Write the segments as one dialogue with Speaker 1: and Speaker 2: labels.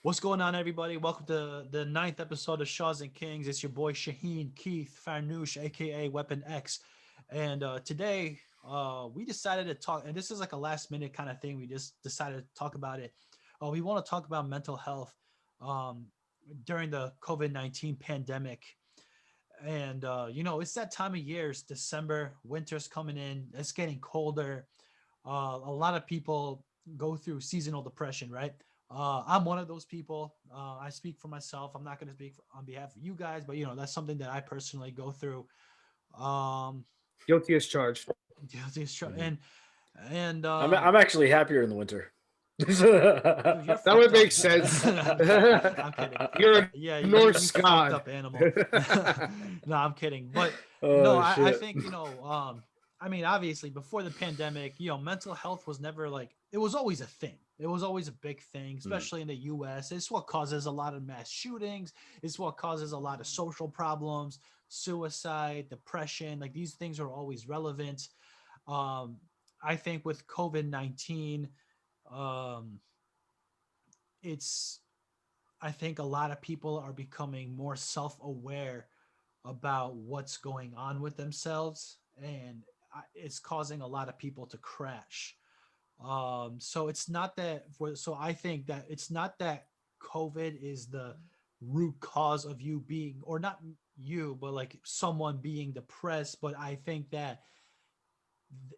Speaker 1: What's going on, everybody? Welcome to the ninth episode of Shahs and Kings. It's your boy Shaheen Keith Farnoosh, aka Weapon X, and today we decided to talk. And this is like a last minute kind of thing. We just decided to talk about it. We want to talk about mental health um, during the COVID-19 pandemic, and it's that time of year. It's December. Winter's coming in. It's getting colder. A lot of people go through seasonal depression, right? I'm one of those people. I speak for myself. I'm not going to speak on behalf of you guys, but that's something that I personally go through. Um,
Speaker 2: Guilty as charged.
Speaker 1: and and
Speaker 3: I'm actually happier in the winter.
Speaker 1: dude, you're
Speaker 2: That
Speaker 1: fucked
Speaker 2: would
Speaker 1: up.
Speaker 2: make sense.
Speaker 1: I'm kidding. I'm kidding.
Speaker 2: You're a
Speaker 1: Yeah, you
Speaker 2: Norse
Speaker 1: fucked
Speaker 2: god.
Speaker 1: up animal. No, I'm kidding. But no,
Speaker 3: Oh
Speaker 1: I
Speaker 3: shit.
Speaker 1: think I mean, obviously, before the pandemic, mental health was never like it was always a thing. It was always a big thing,
Speaker 3: Mm,
Speaker 1: especially in the U.S. It's what causes a lot of mass shootings. It's what causes a lot of social problems, suicide, depression. Like these things are always relevant. Um, I think with COVID-19, um, it's I think a lot of people are becoming more self-aware about what's going on with themselves, and it's causing a lot of people to crash. So it's not that for so I think that it's not that COVID is the root cause of you being, or not you, but like someone being depressed. But I think that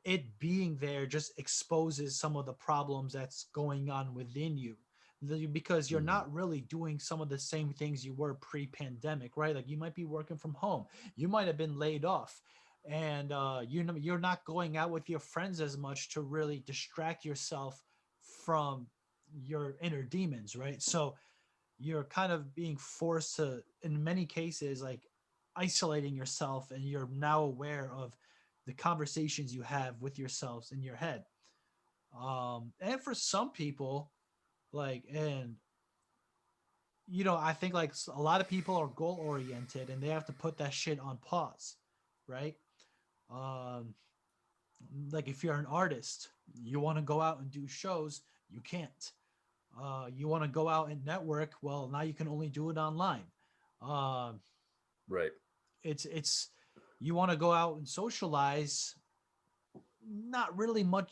Speaker 1: it being there just exposes some of the problems that's going on within you, because you're
Speaker 3: mhm.
Speaker 1: not really doing some of the same things you were pre-pandemic, right? Like you might be working from home, you might have been laid off, and you're not going out with your friends as much to really distract yourself from your inner demons, right? So you're kind of being forced to, in many cases, like isolating yourself, and you're now aware of the conversations you have with yourselves in your head. And for some people, like, and I think like a lot of people are goal oriented and they have to put that shit on pause, right? Um, like if you're an artist, you want to go out and do shows, you can't. You want to go out and network, well, now you can only do it online. Um,
Speaker 3: Right.
Speaker 1: it's you want to go out and socialize, not really much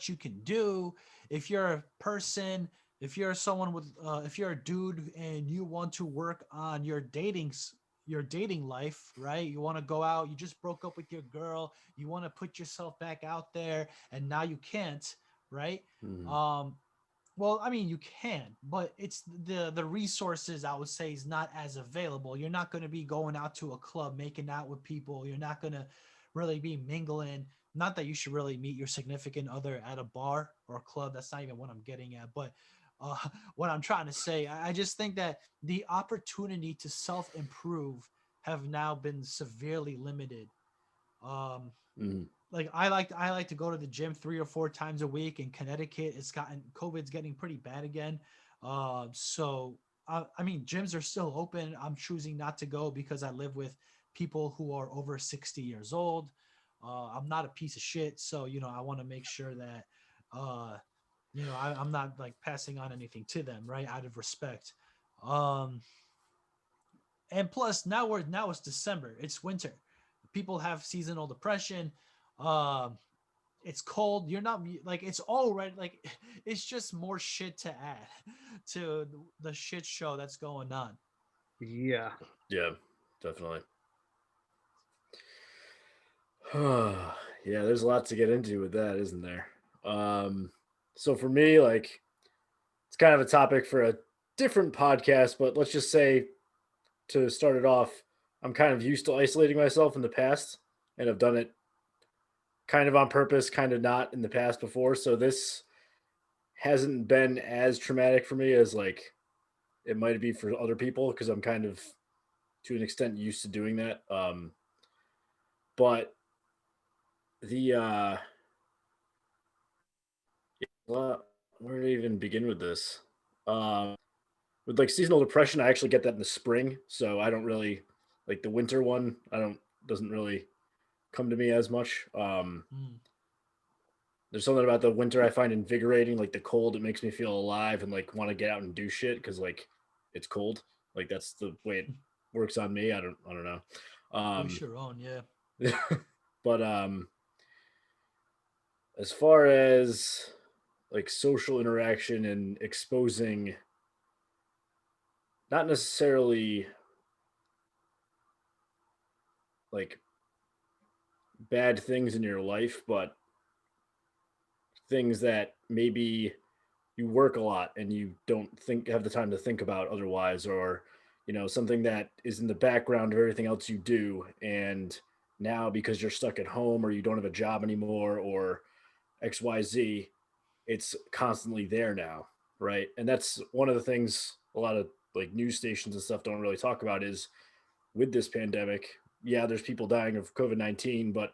Speaker 1: you can do. If you're a person, if you're someone with if you're a dude and you want to work on your dating life, right? You want to go out, you just broke up with your girl, you want to put yourself back out there, and now you can't, right?
Speaker 3: Mhm.
Speaker 1: um well, I mean, you can, but it's the resources, I would say, is not as available. You're not going to be going out to a club, making out with people. You're not going to really be mingling. Not that you should really meet your significant other at a bar or a club. That's not even what I'm getting at. But uh, what I'm trying to say, I just think that the opportunity to self improve have now been severely limited. Um,
Speaker 3: Mhm.
Speaker 1: like I like to go to the gym 3 or 4 times a week. In Connecticut, it's gotten COVID's getting pretty bad again. So I mean, gyms are still open. I'm choosing not to go because I live with people who are over 60 years old. I'm not a piece of shit, so I want to make sure that uh, I'm not like passing on anything to them, right? Out of respect. Um, and plus, now it's December. It's winter. People have seasonal depression. Um, it's cold. You're not like it's already like it's just more shit to add to the shit show that's going on.
Speaker 2: Yeah.
Speaker 3: Yeah, definitely. Yeah, there's a lot to get into with that, isn't there? Um, so for me, like, it's kind of a topic for a different podcast, but let's just say to start it off, I'm kind of used to isolating myself in the past, and I've done it kind of on purpose, kind of not in the past before. So this hasn't been as traumatic for me as like it might be for other people because I'm kind of to an extent used to doing that. But the where to even begin with this? With like seasonal depression, I actually get that in the spring, so I don't really like the winter one. I don't doesn't really come to me as much.
Speaker 1: Mm.
Speaker 3: There's something about the winter I find invigorating. Like the cold, it makes me feel alive and like want to get out and do shit because like it's cold. Like that's the way it works on me. I don't know.
Speaker 1: To each
Speaker 3: Um,
Speaker 1: your own, yeah.
Speaker 3: but as far as like social interaction and exposing not necessarily like bad things in your life, but things that maybe you work a lot and you don't think have the time to think about otherwise, or something that is in the background of everything else you do, and now because you're stuck at home or you don't have a job anymore or XYZ, it's constantly there now, right? And that's one of the things a lot of like news stations and stuff don't really talk about is with this pandemic. Yeah, there's people dying of COVID-19, but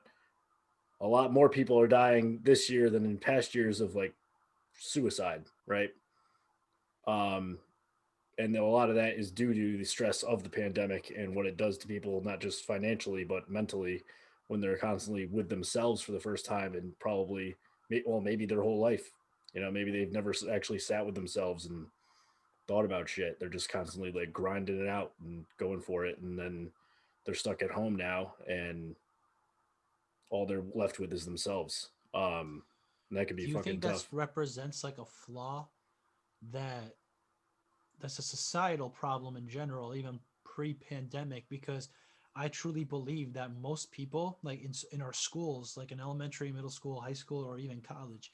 Speaker 3: a lot more people are dying this year than in past years of like suicide, right? Um, and a lot of that is due to the stress of the pandemic and what it does to people, not just financially but mentally, when they're constantly with themselves for the first time and probably, well, maybe their whole life. Maybe they've never actually sat with themselves and thought about shit. They're just constantly like grinding it out and going for it, and then they're stuck at home now, and all they're left with is themselves. And that can be
Speaker 1: Do you think
Speaker 3: fucking
Speaker 1: that
Speaker 3: tough.
Speaker 1: represents like a flaw that that's a societal problem in general, even pre-pandemic? Because I truly believe that most people, like in our schools, like in elementary, middle school, high school, or even college,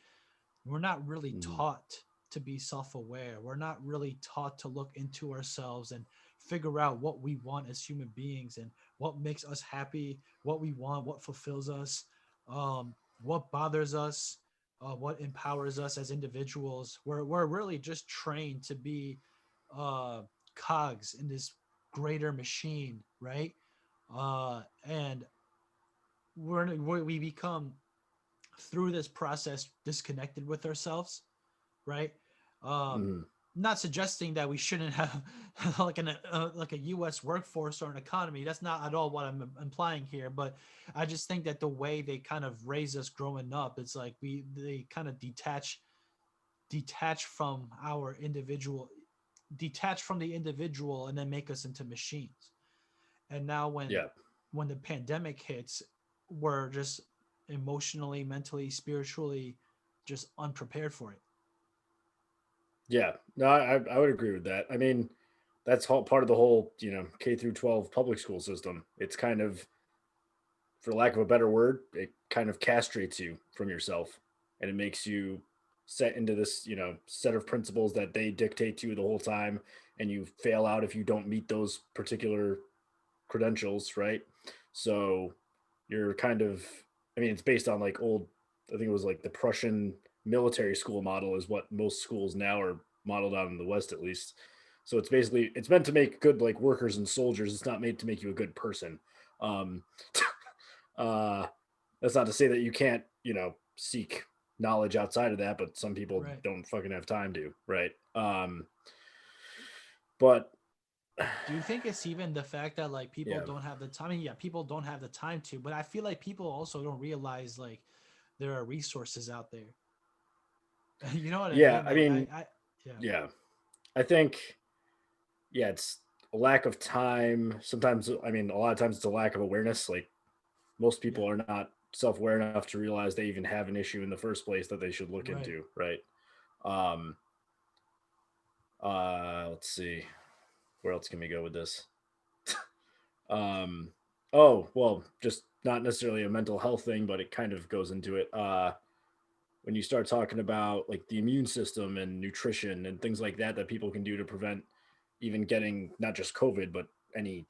Speaker 1: we're not really
Speaker 3: Mhm.
Speaker 1: taught to be self-aware. We're not really taught to look into ourselves and figure out what we want as human beings and what makes us happy, what we want, what fulfills us, what bothers us, what empowers us as individuals. We're really just trained to be uh, cogs in this greater machine, right? And we become through this process disconnected with ourselves, right? Um,
Speaker 3: Mhm.
Speaker 1: Not suggesting that we shouldn't have like a U.S. workforce or an economy. That's not at all what I'm implying here. But I just think that the way they kind of raise us growing up, it's like they kind of detach from our individual, detach from the individual, and then make us into machines. And now
Speaker 3: Yeah.
Speaker 1: when the pandemic hits, we're just emotionally, mentally, spiritually just unprepared for it.
Speaker 3: Yeah, no, I would agree with that. I mean, that's part of the whole K through 12 public school system. It's kind of, for lack of a better word, it kind of castrates you from yourself, and it makes you set into this set of principles that they dictate to you the whole time, and you fail out if you don't meet those particular credentials, right? So you're kind of, I mean, it's based on like old, I think it was like the Prussian military school model is what most schools now are modeled on in the West, at least. So it's basically, it's meant to make good like workers and soldiers. It's not made to make you a good person. Um, uh, that's not to say that you can't, seek knowledge outside of that, but some people
Speaker 1: Right.
Speaker 3: don't fucking have time to, right? But
Speaker 1: Do you think it's even the fact that like people
Speaker 3: yeah,
Speaker 1: don't have the time? I mean, yeah, people don't have the time to, but I feel like people also don't realize like there are resources out there. You know what I
Speaker 3: yeah,
Speaker 1: mean?
Speaker 3: I
Speaker 1: Like
Speaker 3: mean,
Speaker 1: yeah,
Speaker 3: yeah, I think, yeah, it's a lack of time. Sometimes, I mean, a lot of times it's a lack of awareness. Like most
Speaker 1: yeah,
Speaker 3: people are not self-aware enough to realize they even have an issue in the first place that they should look
Speaker 1: right.
Speaker 3: into, right? Um, let's see, where else can we go with this? Um, oh, well, just not necessarily a mental health thing, but it kind of goes into it. When you start talking about like the immune system and nutrition and things like that people can do to prevent even getting not just COVID, but any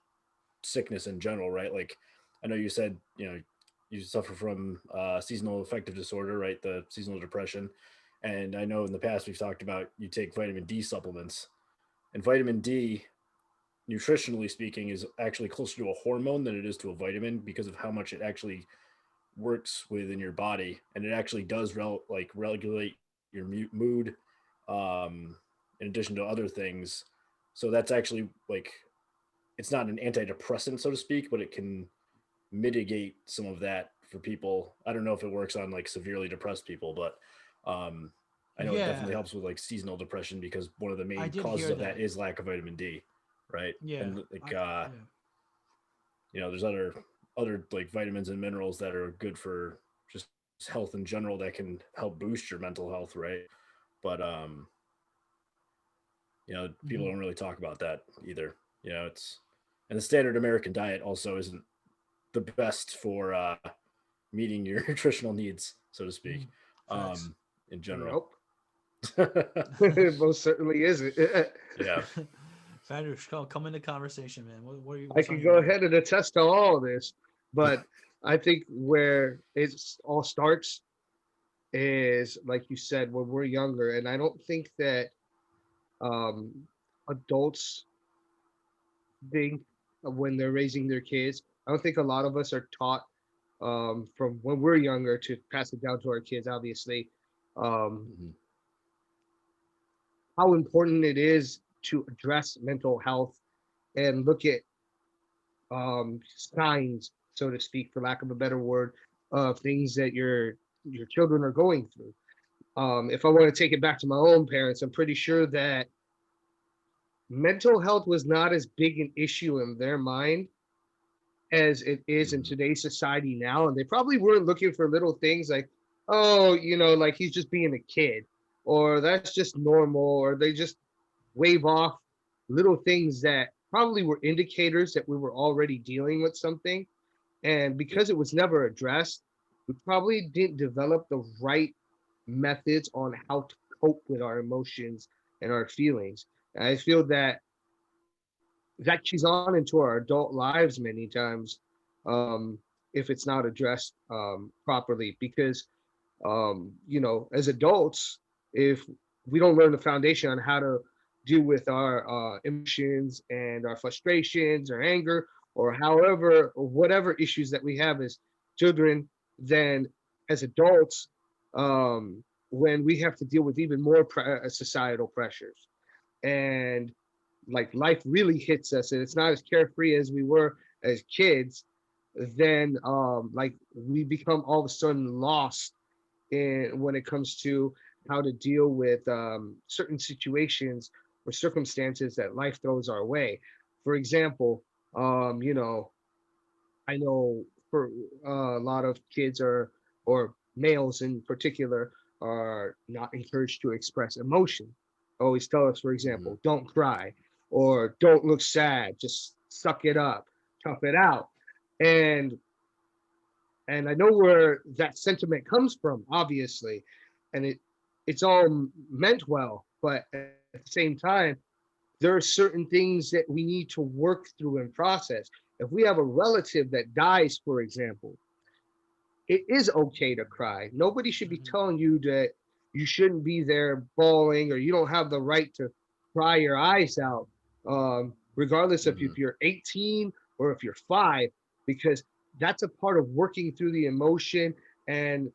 Speaker 3: sickness in general, right? Like I know you said, you suffer from seasonal affective disorder, right? The seasonal depression. And I know in the past we've talked about you take vitamin D supplements. And vitamin D, nutritionally speaking, is actually closer to a hormone than it is to a vitamin because of how much it actually works within your body, and it actually does regulate your mood, um, in addition to other things. So that's actually like, it's not an antidepressant, so to speak, but it can mitigate some of that for people. I don't know if it works on like severely depressed people, but um, I know it definitely
Speaker 1: Yeah,
Speaker 3: helps with like seasonal depression because one of the
Speaker 1: I
Speaker 3: main
Speaker 1: did
Speaker 3: causes
Speaker 1: hear
Speaker 3: of that
Speaker 1: that.
Speaker 3: is lack of vitamin D, right?
Speaker 1: Yeah,
Speaker 3: And like
Speaker 1: yeah.
Speaker 3: there's other like vitamins and minerals that are good for just health in general that can help boost your mental health, right? But people
Speaker 1: Hmm.
Speaker 3: don't really talk about that either. It's and the standard American diet also isn't the best for meeting your nutritional needs, so to speak,
Speaker 1: Mm, facts.
Speaker 3: in general.
Speaker 2: Nope. It most certainly isn't.
Speaker 3: Yeah.
Speaker 1: Fanders, come in the conversation, man.
Speaker 2: I
Speaker 1: What's on
Speaker 2: could
Speaker 1: your
Speaker 2: go
Speaker 1: mind?
Speaker 2: ahead and attest to all of this, but I think where it all starts is, like you said, when we're younger. And I don't think that um, adults think when they're raising their kids. I don't think a lot of us are taught from when we're younger to pass it down to our kids, obviously, um,
Speaker 3: Hmm.
Speaker 2: how important it is to address mental health and look at signs, so to speak, for lack of a better word, of things that your children are going through. If I want to take it back to my own parents, I'm pretty sure that mental health was not as big an issue in their mind as it is in
Speaker 3: Hmm.
Speaker 2: today's society now. And they probably weren't looking for little things like, oh, like he's just being a kid, or that's just normal, or they just wave off little things that probably were indicators that we were already dealing with something. And
Speaker 3: Yeah.
Speaker 2: because it was never addressed, we probably didn't develop the right methods on how to cope with our emotions and our feelings. And I feel that that keeps on into our adult lives many times, if it's not addressed properly. Because as adults, if we don't learn the foundation on how to deal with our emotions and our frustrations or anger or however or whatever issues that we have as children, then as adults, when we have to deal with even more societal pressures, and like life really hits us and it's not as carefree as we were as kids, then like we become all of a sudden lost in when it comes to how to deal with certain situations or circumstances that life throws our way. For example, um, you know, I know for a lot of kids or males in particular are not encouraged to express emotion. Always tell us, for
Speaker 3: Hmm.
Speaker 2: example, don't cry or don't look sad, just suck it up, tough it out. And and I know where that sentiment comes from, obviously, and it's all meant well, but at the same time, there are certain things that we need to work through and process. If we have a relative that dies, for example, it is okay to cry. Nobody should be
Speaker 1: Hmm.
Speaker 2: telling you that you shouldn't be there bawling or you don't have the right to cry your eyes out, regardless of
Speaker 3: Hmm.
Speaker 2: if you're 18 or if you're 5, because that's a part of working through the emotion and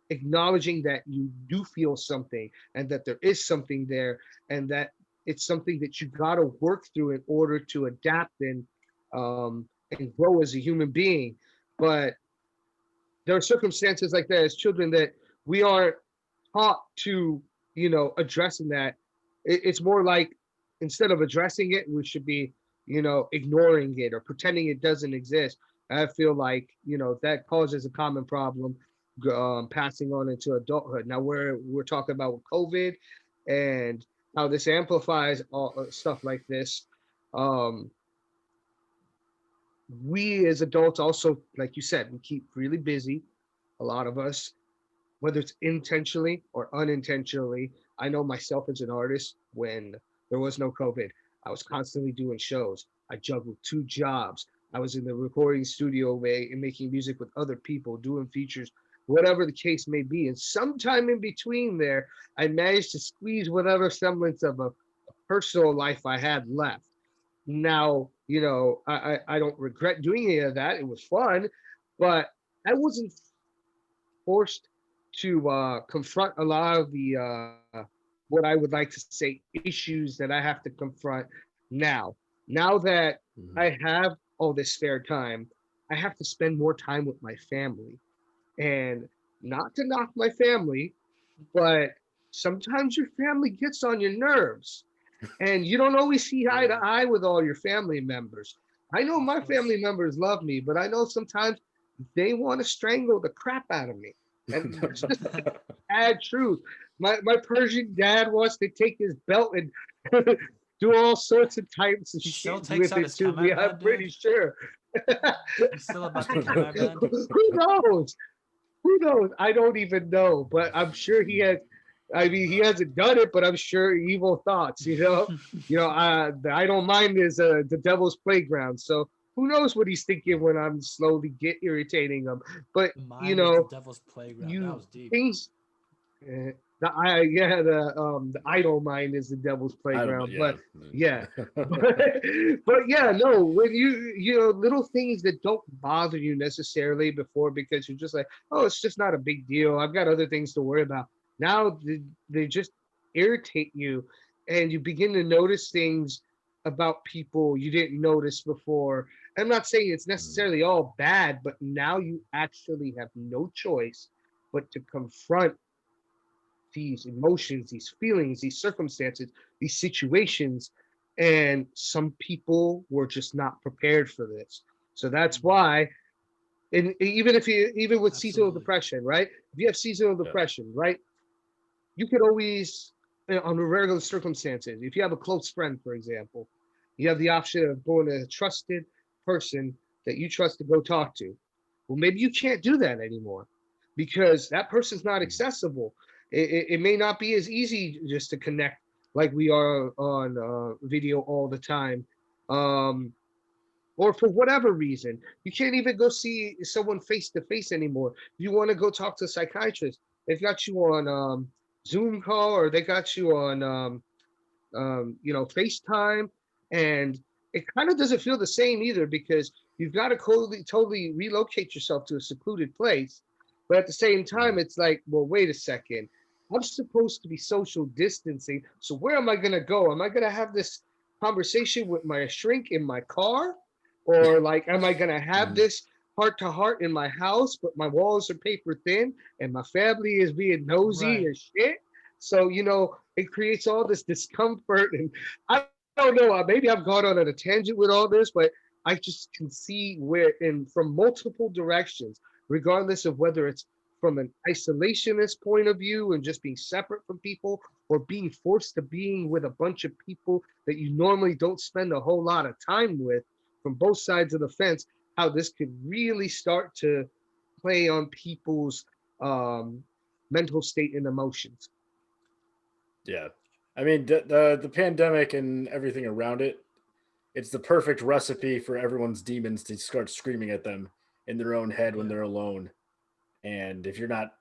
Speaker 2: acknowledging that you do feel something and that there is something there and that it's something that you got to work through in order to adapt and grow as a human being. But there are circumstances like that as children that we aren't taught to, addressing that. It's more like instead of addressing it, we should be, ignoring it or pretending it doesn't exist. I feel like, that causes a common problem passing on into adulthood. Now, we're talking about with COVID and how this amplifies all stuff like this. Um, we as adults also, like you said, we keep really busy. A lot of us, whether it's intentionally or unintentionally. I know myself as an artist, when there was no COVID, I was constantly doing shows. I juggled 2 jobs. I was in the recording studio and making music with other people, doing features, whatever the case may be. And sometime in between there, I managed to squeeze whatever semblance of a personal life I had left. Now, I don't regret doing any of that. It was fun, but I wasn't forced to confront a lot of the what I would like to say issues that I have to confront now. Now that
Speaker 3: Hmm.
Speaker 2: I have all this spare time, I have to spend more time with my family. And not to knock my family, but sometimes your family gets on your nerves and you don't always see eye to
Speaker 1: Yeah,
Speaker 2: eye with all your family members. I know
Speaker 1: of
Speaker 2: my
Speaker 1: course.
Speaker 2: family members love me, but I know sometimes they want to strangle the crap out of me. And that's just the sad truth. My Persian dad wants to take his belt and do all sorts of types of
Speaker 1: He still
Speaker 2: shit
Speaker 1: takes
Speaker 2: with
Speaker 1: out
Speaker 2: it
Speaker 1: his
Speaker 2: to me. I'm
Speaker 1: cameraman,
Speaker 2: pretty
Speaker 1: dude.
Speaker 2: sure.
Speaker 1: He's still about the cameraman.
Speaker 2: Who knows? Who knows? I don't even know, but I'm sure he has. I mean, he hasn't done it, but I'm sure evil thoughts. I don't mind is the devil's playground. So who knows what he's thinking when I'm slowly get irritating him. But
Speaker 1: The
Speaker 2: you
Speaker 1: mind is the
Speaker 2: know,
Speaker 1: devil's playground. That
Speaker 2: you
Speaker 1: was deep.
Speaker 2: things. Uh, the idle mind is the devil's
Speaker 3: I don't, but
Speaker 2: playground.
Speaker 3: yeah.
Speaker 2: But yeah, but yeah, no. When little things that don't bother you necessarily before because you're just like, oh, it's just not a big deal. I've got other things to worry about. Now they just irritate you, and you begin to notice things about people you didn't notice before. I'm not saying it's
Speaker 3: Mm,
Speaker 2: necessarily all bad, but now you actually have no choice but to confront these emotions, these feelings, these circumstances, these situations. And some people were just not prepared for this. So that's
Speaker 1: Mhm.
Speaker 2: why, and even with seasonal
Speaker 1: Absolutely.
Speaker 2: depression, right? If you have seasonal
Speaker 3: yeah.
Speaker 2: depression, right, you could always, under regular circumstances, if you have a close friend, for example, you have the option of going to a trusted person that you trust to go talk to. Well, maybe you can't do that anymore because that person's not
Speaker 3: Mm,
Speaker 2: accessible. It may not be as easy just to connect like we are on video all the time. Um, or for whatever reason, you can't even go see someone face to face anymore. If you want to go talk to a psychiatrist, they've got you on Zoom call or they got you on FaceTime, and it kind of doesn't feel the same either because you've got to totally relocate yourself to a secluded place. But at the same time,
Speaker 3: mm,
Speaker 2: it's like, well, wait a second. I'm supposed to be social distancing. So where am I going to go? Am I going to have this conversation with my shrink in my car? Or like, am I going to have
Speaker 3: mm,
Speaker 2: this heart to heart in my house, but my walls are paper thin and my family is being nosy
Speaker 1: Right.
Speaker 2: as shit? So, it creates all this discomfort. And I don't know, maybe I've gone on a tangent with all this, but I just can see where, and from multiple directions, regardless of whether it's from an isolationist point of view and just being separate from people or being forced to being with a bunch of people that you normally don't spend a whole lot of time with from both sides of the fence, how this could really start to play on people's um, mental state and emotions.
Speaker 3: yeah. I mean, the pandemic and everything around it, it's the perfect recipe for everyone's demons to start screaming at them in their own head when
Speaker 1: Yeah.
Speaker 3: they're alone. And if you're not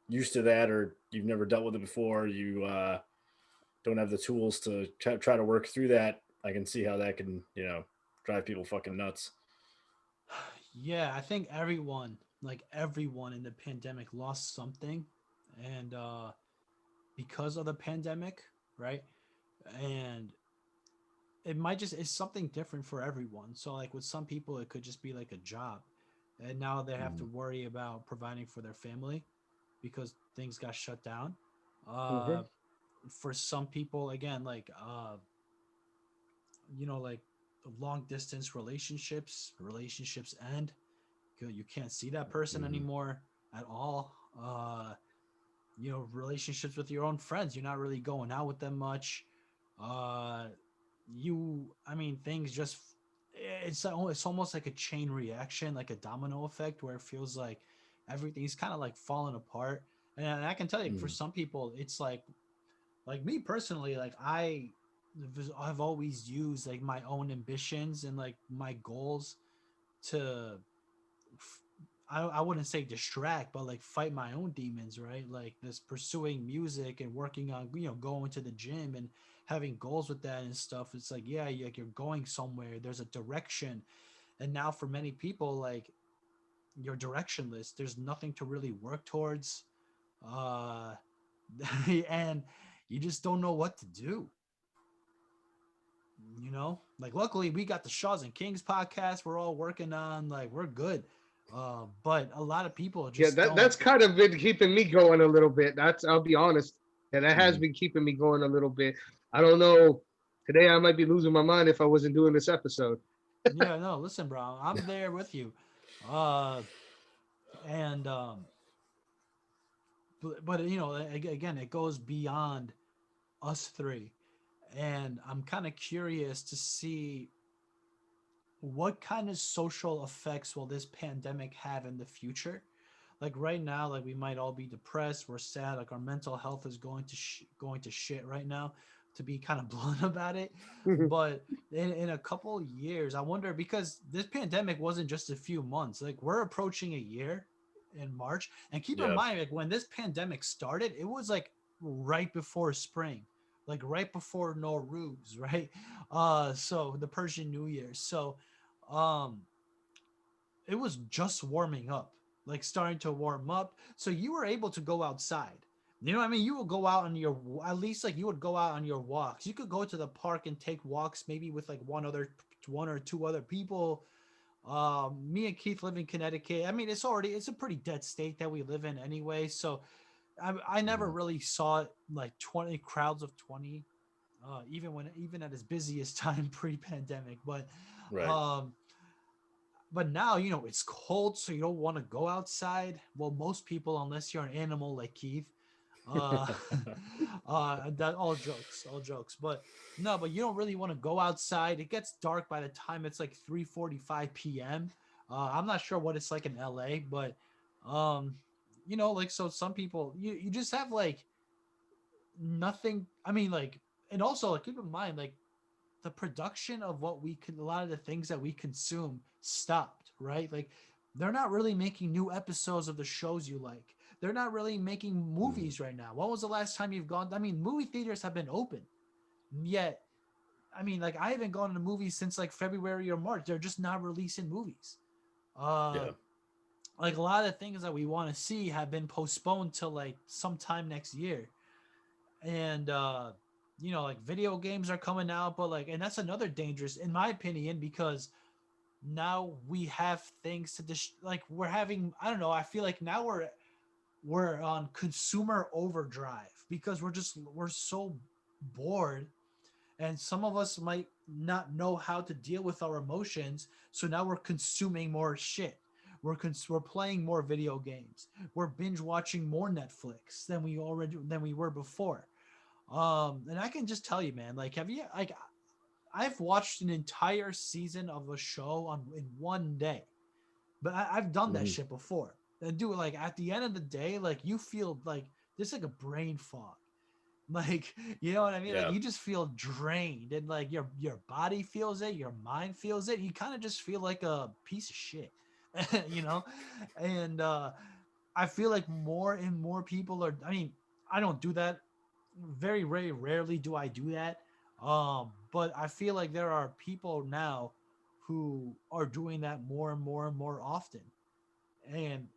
Speaker 3: used to that or you've never dealt with it before, you don't have the tools to try to work through that. I can see how that can, drive people fucking nuts.
Speaker 1: Yeah, I think everyone in the pandemic lost something. And because of the pandemic, right? And it might just it's something different for everyone. So like with some people it could just be like a job. And now they have to
Speaker 3: Mm,
Speaker 1: worry about providing for their family because things got shut down.
Speaker 2: Mm-hmm.
Speaker 1: Uh for some people again like long distance relationships end. You can't see that person
Speaker 3: mm,
Speaker 1: anymore at all. Relationships with your own friends, you're not really going out with them much. uh I mean, things just it's almost like a chain reaction, like a domino effect, where it feels like everything's kind of like falling apart. And I can tell you, for
Speaker 3: mm,
Speaker 1: some people, it's like me personally, like I've always used like my own ambitions and like my goals to I wouldn't say distract, but like fight my own demons, right? Like this pursuing music and working on, going to the gym and having goals with that and stuff. It's like, yeah, you're going somewhere. There's a direction. And now for many people, like you're directionless. There's nothing to really work towards. Uh, and you just don't know what to do. Like luckily we got the Shahs and Kings podcast we're all working on. Like we're good. But a lot of people
Speaker 2: Yeah,
Speaker 1: just don't.
Speaker 2: that's kind of been keeping me going a little bit. That's I'll be honest. Yeah, that has
Speaker 3: Mhm.
Speaker 2: been keeping me going a little bit. I don't know. Today I might be losing my mind if I wasn't doing this episode.
Speaker 1: Yeah, no, listen, bro, I'm there with you. Uh, and but you know, again, it goes beyond us three, and I'm kind of curious to see what kind of social effects will this pandemic have in the future. Like right now, like we might all be depressed, we're sad, like our mental health is going to shit right now, to be kind of blunt about it. But in a couple years, I wonder, because this pandemic wasn't just a few months, like we're approaching a year in March. And keep in
Speaker 3: Yeah.
Speaker 1: mind, like when this pandemic started, it was like right before spring, like right before Nowruz, right? So the Persian New Year. So um it was just warming up, like starting to warm up. So you were able to go outside. You know what I mean? You would go out on your, at least like you would go out on your walks. You could go to the park and take walks, maybe with like one or two other people. Me and Keith live in Connecticut. I mean, it's a pretty dead state that we live in anyway. So I never
Speaker 3: Mhm.
Speaker 1: really saw it like 20 crowds of 20, even at his busiest time pre-pandemic.
Speaker 3: Right.
Speaker 1: Um, but now, you know, it's cold, so you don't want to go outside. Well, most people, unless you're an animal like Keith, uh, that all jokes. But no, but you don't really want to go outside. It gets dark by the time it's like 3:45 p.m. I'm not sure what it's like in LA, but um, you know, like so some people, you just have like nothing. I mean, like, and also like keep in mind like the production of what we could, a lot of the things that we consume stopped, right? Like they're not really making new episodes of the shows you like. They're not really making
Speaker 3: Mhm.
Speaker 1: movies right now. When was the last time you've gone? I mean, movie theaters have been open, yet I mean, like I haven't gone to movies since like February or March. They're just not releasing movies. Uh,
Speaker 3: Yeah.
Speaker 1: like a lot of the things that we want to see have been postponed till like sometime next year. And you know, like video games are coming out, but like, and that's another dangerous, in my opinion, because now we have things to like we're having, I don't know, I feel like now we're on consumer overdrive because we're so bored, and some of us might not know how to deal with our emotions, so now we're consuming more shit. We're playing more video games, we're binge watching more Netflix than we were before. And I can just tell you, man, like, have you, like, I've watched an entire season of a show in one day, but I've done that
Speaker 3: Mhm.
Speaker 1: shit before. And do it like at the end of the day, like you feel like there's like a brain fog. Like, you know what I mean? Like
Speaker 3: Yeah.
Speaker 1: you just feel drained, and like your body feels it, your mind feels it. You kind of just feel like a piece of shit, you know? And I feel like more and more people are, I mean, I don't do that, very rarely do I do that. But I feel like there are people now who are doing that more and more and more often. And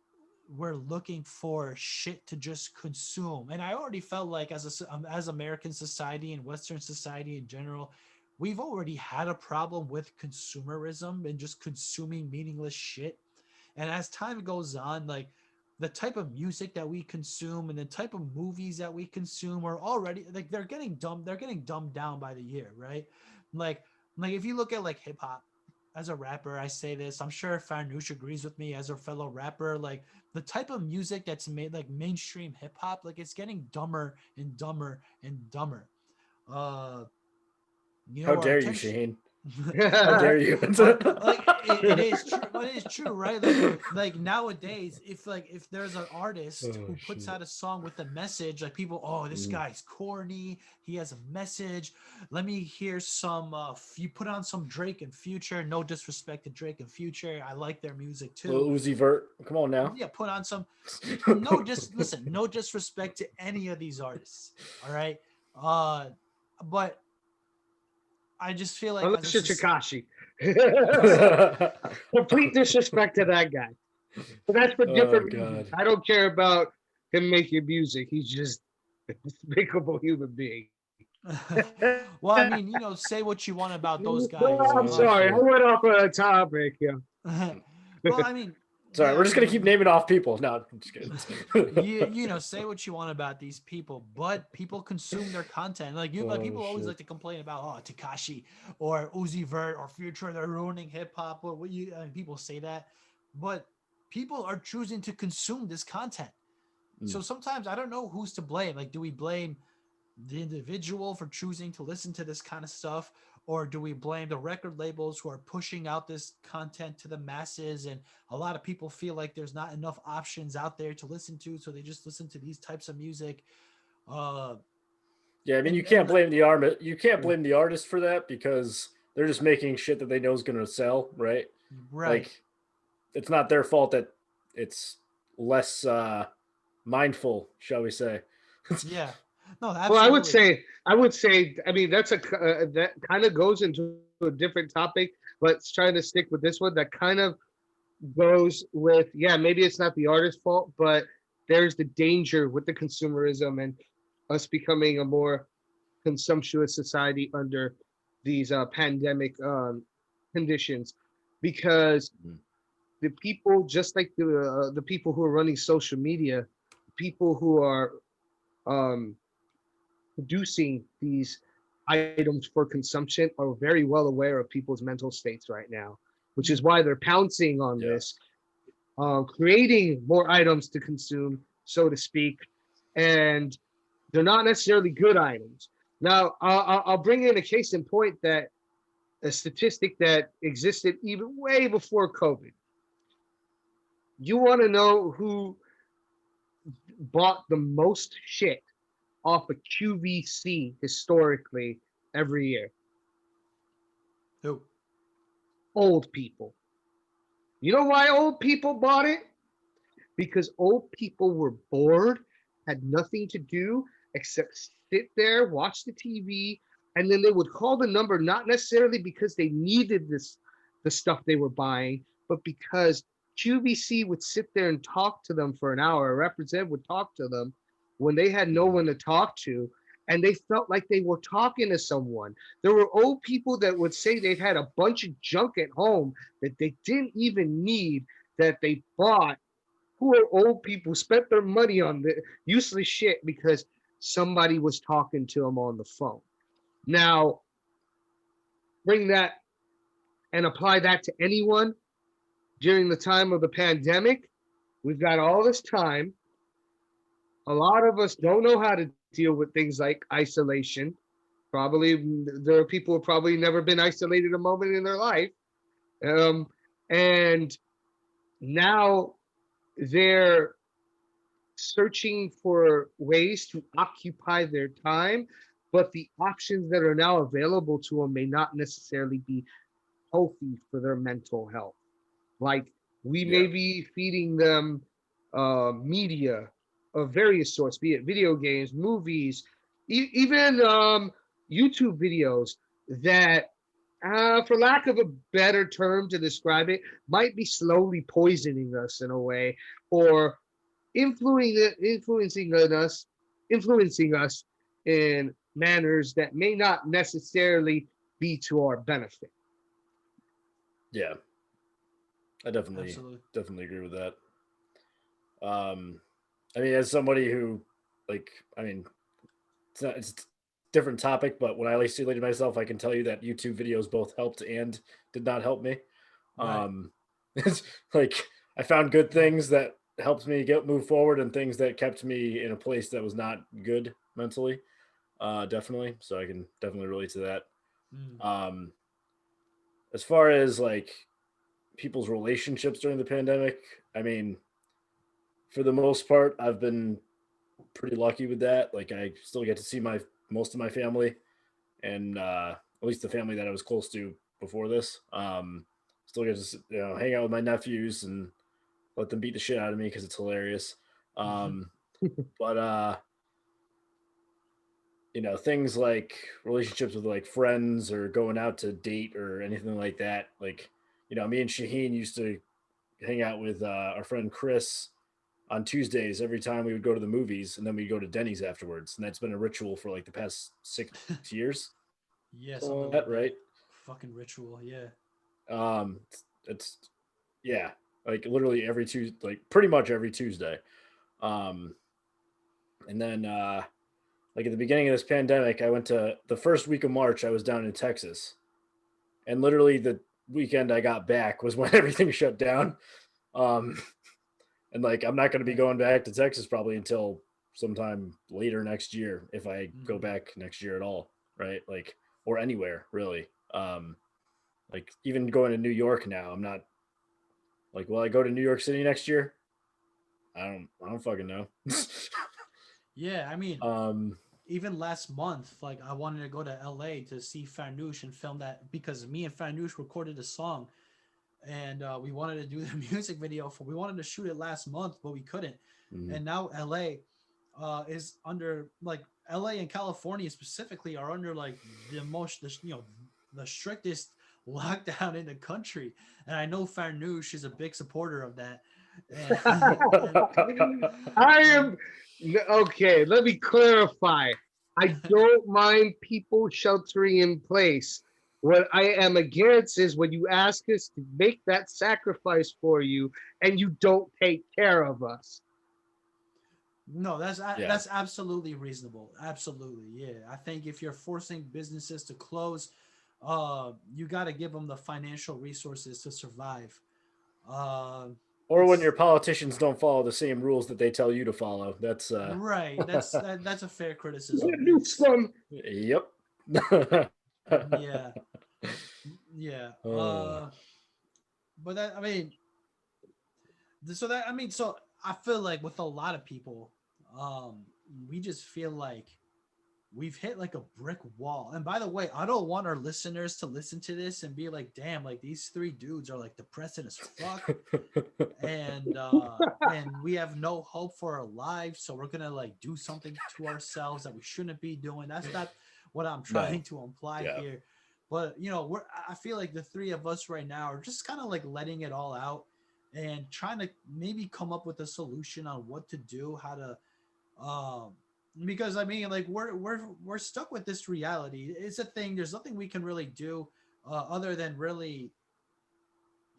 Speaker 1: we're looking for shit to just consume. And I already felt like as American society and Western society in general, we've already had a problem with consumerism and just consuming meaningless shit. And as time goes on, like the type of music that we consume and the type of movies that we consume are already like they're getting dumbed down by the year, right? Like like if you look at like hip hop, as a rapper, I say this. I'm sure Farnoosh agrees with me as a fellow rapper. Like the type of music that's made, like mainstream hip hop, like it's getting dumber and dumber and dumber. Uh, you
Speaker 3: How
Speaker 1: know, our
Speaker 3: dare you,
Speaker 1: attention.
Speaker 3: Shaheen? How
Speaker 1: uh,
Speaker 3: dare you?
Speaker 1: like it is true, but it is true, right? Like nowadays, if there's an artist
Speaker 3: Oh
Speaker 1: who puts
Speaker 3: shit.
Speaker 1: out a song with a message, like people, oh, this
Speaker 3: Mm.
Speaker 1: guy's corny, he has a message, let me hear some you put on some Drake and Future. No disrespect to Drake and Future, I like their music
Speaker 3: Lil
Speaker 1: too.
Speaker 3: Uzi Vert. Come on now.
Speaker 1: Yeah, put on some, no, just listen, no disrespect to any of these artists, all right? uh but I just feel like as a
Speaker 2: Unless it's Takashi.
Speaker 1: yeah.
Speaker 2: Complete disrespect to that guy. But that's for
Speaker 3: Oh
Speaker 2: different reasons.
Speaker 3: god.
Speaker 2: I don't care about him making music. He's just a despicable human being.
Speaker 1: Well, I mean, you know, say what you want about those
Speaker 2: No,
Speaker 1: guys.
Speaker 2: I'm
Speaker 3: Oh
Speaker 2: sorry. I
Speaker 3: shit.
Speaker 2: went off on a topic. Yeah.
Speaker 1: Well, I mean,
Speaker 3: Sorry, we're just gonna keep naming off people. No, I'm just kidding.
Speaker 1: say what you want about these people, but people consume their content. Like
Speaker 3: Oh
Speaker 1: people always
Speaker 3: shit.
Speaker 1: like to complain about Takashi or Uzi Vert or Future, they're ruining hip hop. People say that, but people are choosing to consume this content.
Speaker 3: Mm.
Speaker 1: So sometimes I don't know who's to blame. Like, do we blame the individual for choosing to listen to this kind of stuff, or do we blame the record labels who are pushing out this content to the masses, and a lot of people feel like there's not enough options out there to listen to, so they just listen to these types of music. uh
Speaker 3: Yeah, I mean, you
Speaker 1: and
Speaker 3: can't
Speaker 1: and
Speaker 3: blame the artist. You can't blame the artist for that because they're just making shit that they know is gonna sell, right?
Speaker 1: right.
Speaker 3: Like, it's not their fault that it's less mindful, shall we say?
Speaker 1: Yeah, no,
Speaker 2: Well,
Speaker 1: absolutely.
Speaker 2: I would say, I mean, that kind of goes into a different topic, but trying to stick with this one, that kind of goes with, yeah, maybe it's not the artist's fault, but there's the danger with the consumerism and us becoming a more consumptuous society under these pandemic conditions, because
Speaker 3: Mm.
Speaker 2: the people, just like the people who are running social media, people who are um, producing these items for consumption are very well aware of people's mental states right now, which is
Speaker 1: Mm,
Speaker 2: why they're pouncing on
Speaker 3: Yeah.
Speaker 2: this, creating more items to consume, so to speak, and they're not necessarily good items. Now, I'll bring in a case in point, that a statistic that existed even way before COVID. You want to know who bought the most shit off of QVC historically every year?
Speaker 1: who?
Speaker 2: Old people. You know why old people bought it? Because old people were bored, had nothing to do except sit there, watch the TV, and then they would call the number, not necessarily because they needed the stuff they were buying, but because QVC would sit there and talk to them for an hour. A representative would talk to them when they had no one to talk to, and they felt like they were talking to someone. There were old people that would say they'd had a bunch of junk at home that they didn't even need, that they bought. Who are old people spent their money on the useless shit because somebody was talking to them on the phone. Now, bring that and apply that to anyone during the time of the pandemic. We've got all this time. A lot of us don't know how to deal with things like isolation. Probably there are people who probably never been isolated a moment in their life. Um, and now they're searching for ways to occupy their time, but the options that are now available to them may not necessarily be healthy for their mental health. Like, we
Speaker 3: Yeah.
Speaker 2: may be feeding them media of various sorts, be it video games, movies, even YouTube videos that, for lack of a better term to describe it, might be slowly poisoning us in a way, or influencing us, influencing us in manners that may not necessarily be to our benefit.
Speaker 3: Yeah. I
Speaker 1: Absolutely.
Speaker 3: definitely agree with that. I mean, as somebody who, like, I mean, it's a different topic, but when I isolated myself, I can tell you that YouTube videos both helped and did not help me.
Speaker 1: Right.
Speaker 3: It's like I found good things that helped me move forward, and things that kept me in a place that was not good mentally. Definitely. So I can definitely relate to that.
Speaker 1: Mm,
Speaker 3: Um, as far as like people's relationships during the pandemic, I mean, for the most part, I've been pretty lucky with that. Like, I still get to see my most of my family, and at least the family that I was close to before this. Still get to hang out with my nephews and let them beat the shit out of me because it's hilarious. Um, but things like relationships with like friends or going out to date or anything like that. Like, me and Shaheen used to hang out with our friend Chris on Tuesdays every time we would go to the movies, and then we'd go to Denny's afterwards. And that's been a ritual for like the past 6 years.
Speaker 1: yeah,
Speaker 3: Something
Speaker 1: something
Speaker 3: like
Speaker 1: like
Speaker 3: that,
Speaker 1: that.
Speaker 3: right?
Speaker 1: Fucking ritual. Yeah.
Speaker 3: Um, it's yeah. like literally every Tuesday, like pretty much every Tuesday. Um, and then like at the beginning of this pandemic, I went to the first week of March. I was down in Texas, and literally the weekend I got back was when everything shut down. Um, and like I'm not going to be
Speaker 1: Right.
Speaker 3: going back to Texas probably until sometime later next year if I go
Speaker 1: Hmm.
Speaker 3: back next year at all, right? Like or anywhere really. Like even going to New York now, I'm not like will I go to New York City next year? I don't fucking know.
Speaker 1: Yeah, I mean,
Speaker 3: um
Speaker 1: even last month, like I wanted to go to LA to see Farnoosh and film that because me and Farnoosh recorded a song and we wanted to do the music video for. We wanted to shoot it last month, but we couldn't.
Speaker 3: mhm.
Speaker 1: And now LA is under like LA and California specifically are under like the most the strictest lockdown in the country. And I know Farnoosh is a big supporter of that. And
Speaker 2: I
Speaker 1: and
Speaker 2: am okay. Let me clarify. I don't mind people sheltering in place. What I am against is when you ask us to make that sacrifice for you and you don't take care of us.
Speaker 1: no,
Speaker 3: Yeah.
Speaker 1: that's absolutely reasonable. Absolutely, yeah. I think if you're forcing businesses to close, you got to give them the financial resources to survive. Uh,
Speaker 3: Or when
Speaker 1: it's
Speaker 3: your politicians don't follow the same rules that they tell you to follow. That's
Speaker 1: right. That's a fair
Speaker 2: What
Speaker 1: criticism.
Speaker 2: a new
Speaker 1: It's
Speaker 2: scum.
Speaker 3: yep.
Speaker 1: yeah, yeah.
Speaker 3: uh,
Speaker 1: But that I mean, so that I mean, so I feel like with a lot of people, um, we just feel like we've hit like a brick wall. And by the way, I don't want our listeners to listen to this and be like, damn, like these three dudes are like depressing as fuck and we have no hope for our lives, so we're gonna like do something to ourselves that we shouldn't be doing. That's not what I'm
Speaker 3: no.
Speaker 1: trying to imply
Speaker 3: Yeah.
Speaker 1: here. But I feel like the three of us right now are just kind of like letting it all out and trying to maybe come up with a solution on what to do, how to um because I mean like we're stuck with this reality. It's a thing. There's nothing we can really do other than really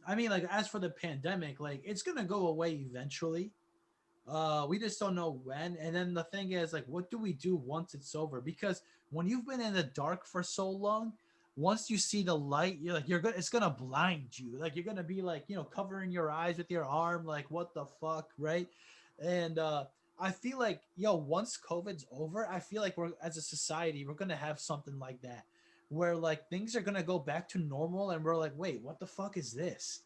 Speaker 1: I mean like as for the pandemic, like it's gonna go away eventually. We just don't know when. And then the thing is like what do we do once it's over? Because when you've been in the dark for so long, once you see the light, you're like you're gonna it's gonna blind you. Like you're gonna be like, covering your eyes with your arm, like what the fuck, right? And I feel like once COVID's over, I feel like we're as a society, we're gonna have something like that. Where like things are gonna go back to normal and we're like, wait, what the fuck is this?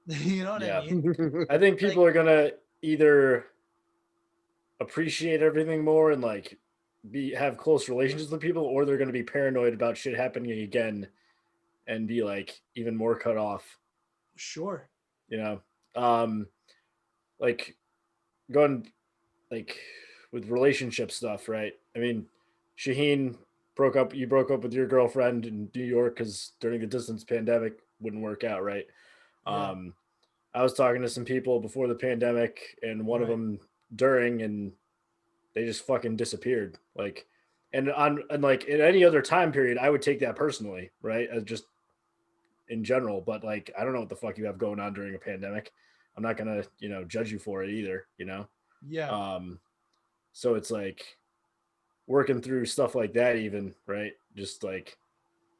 Speaker 1: You know what I
Speaker 3: Yeah.
Speaker 1: mean?
Speaker 3: I think
Speaker 1: Like
Speaker 3: people are gonna either appreciate everything more and like be have close relationships with people, or they're gonna be paranoid about shit happening again and be like even more cut off.
Speaker 1: sure.
Speaker 3: You know, um, like going like with relationship stuff, right? I mean, Shaheen broke up. You broke up with your girlfriend in New York because during the distance pandemic wouldn't work out, right?
Speaker 1: Yeah.
Speaker 3: Um, I was talking to some people before the pandemic, and one of
Speaker 1: Right.
Speaker 3: them during, and they just fucking disappeared. Like, and like in any other time period, I would take that personally, right? As just in general, but like I don't know what the fuck you have going on during a pandemic. I'm not gonna judge you for it either.
Speaker 1: Yeah.
Speaker 3: Um, so it's like working through stuff like that, even right? Just like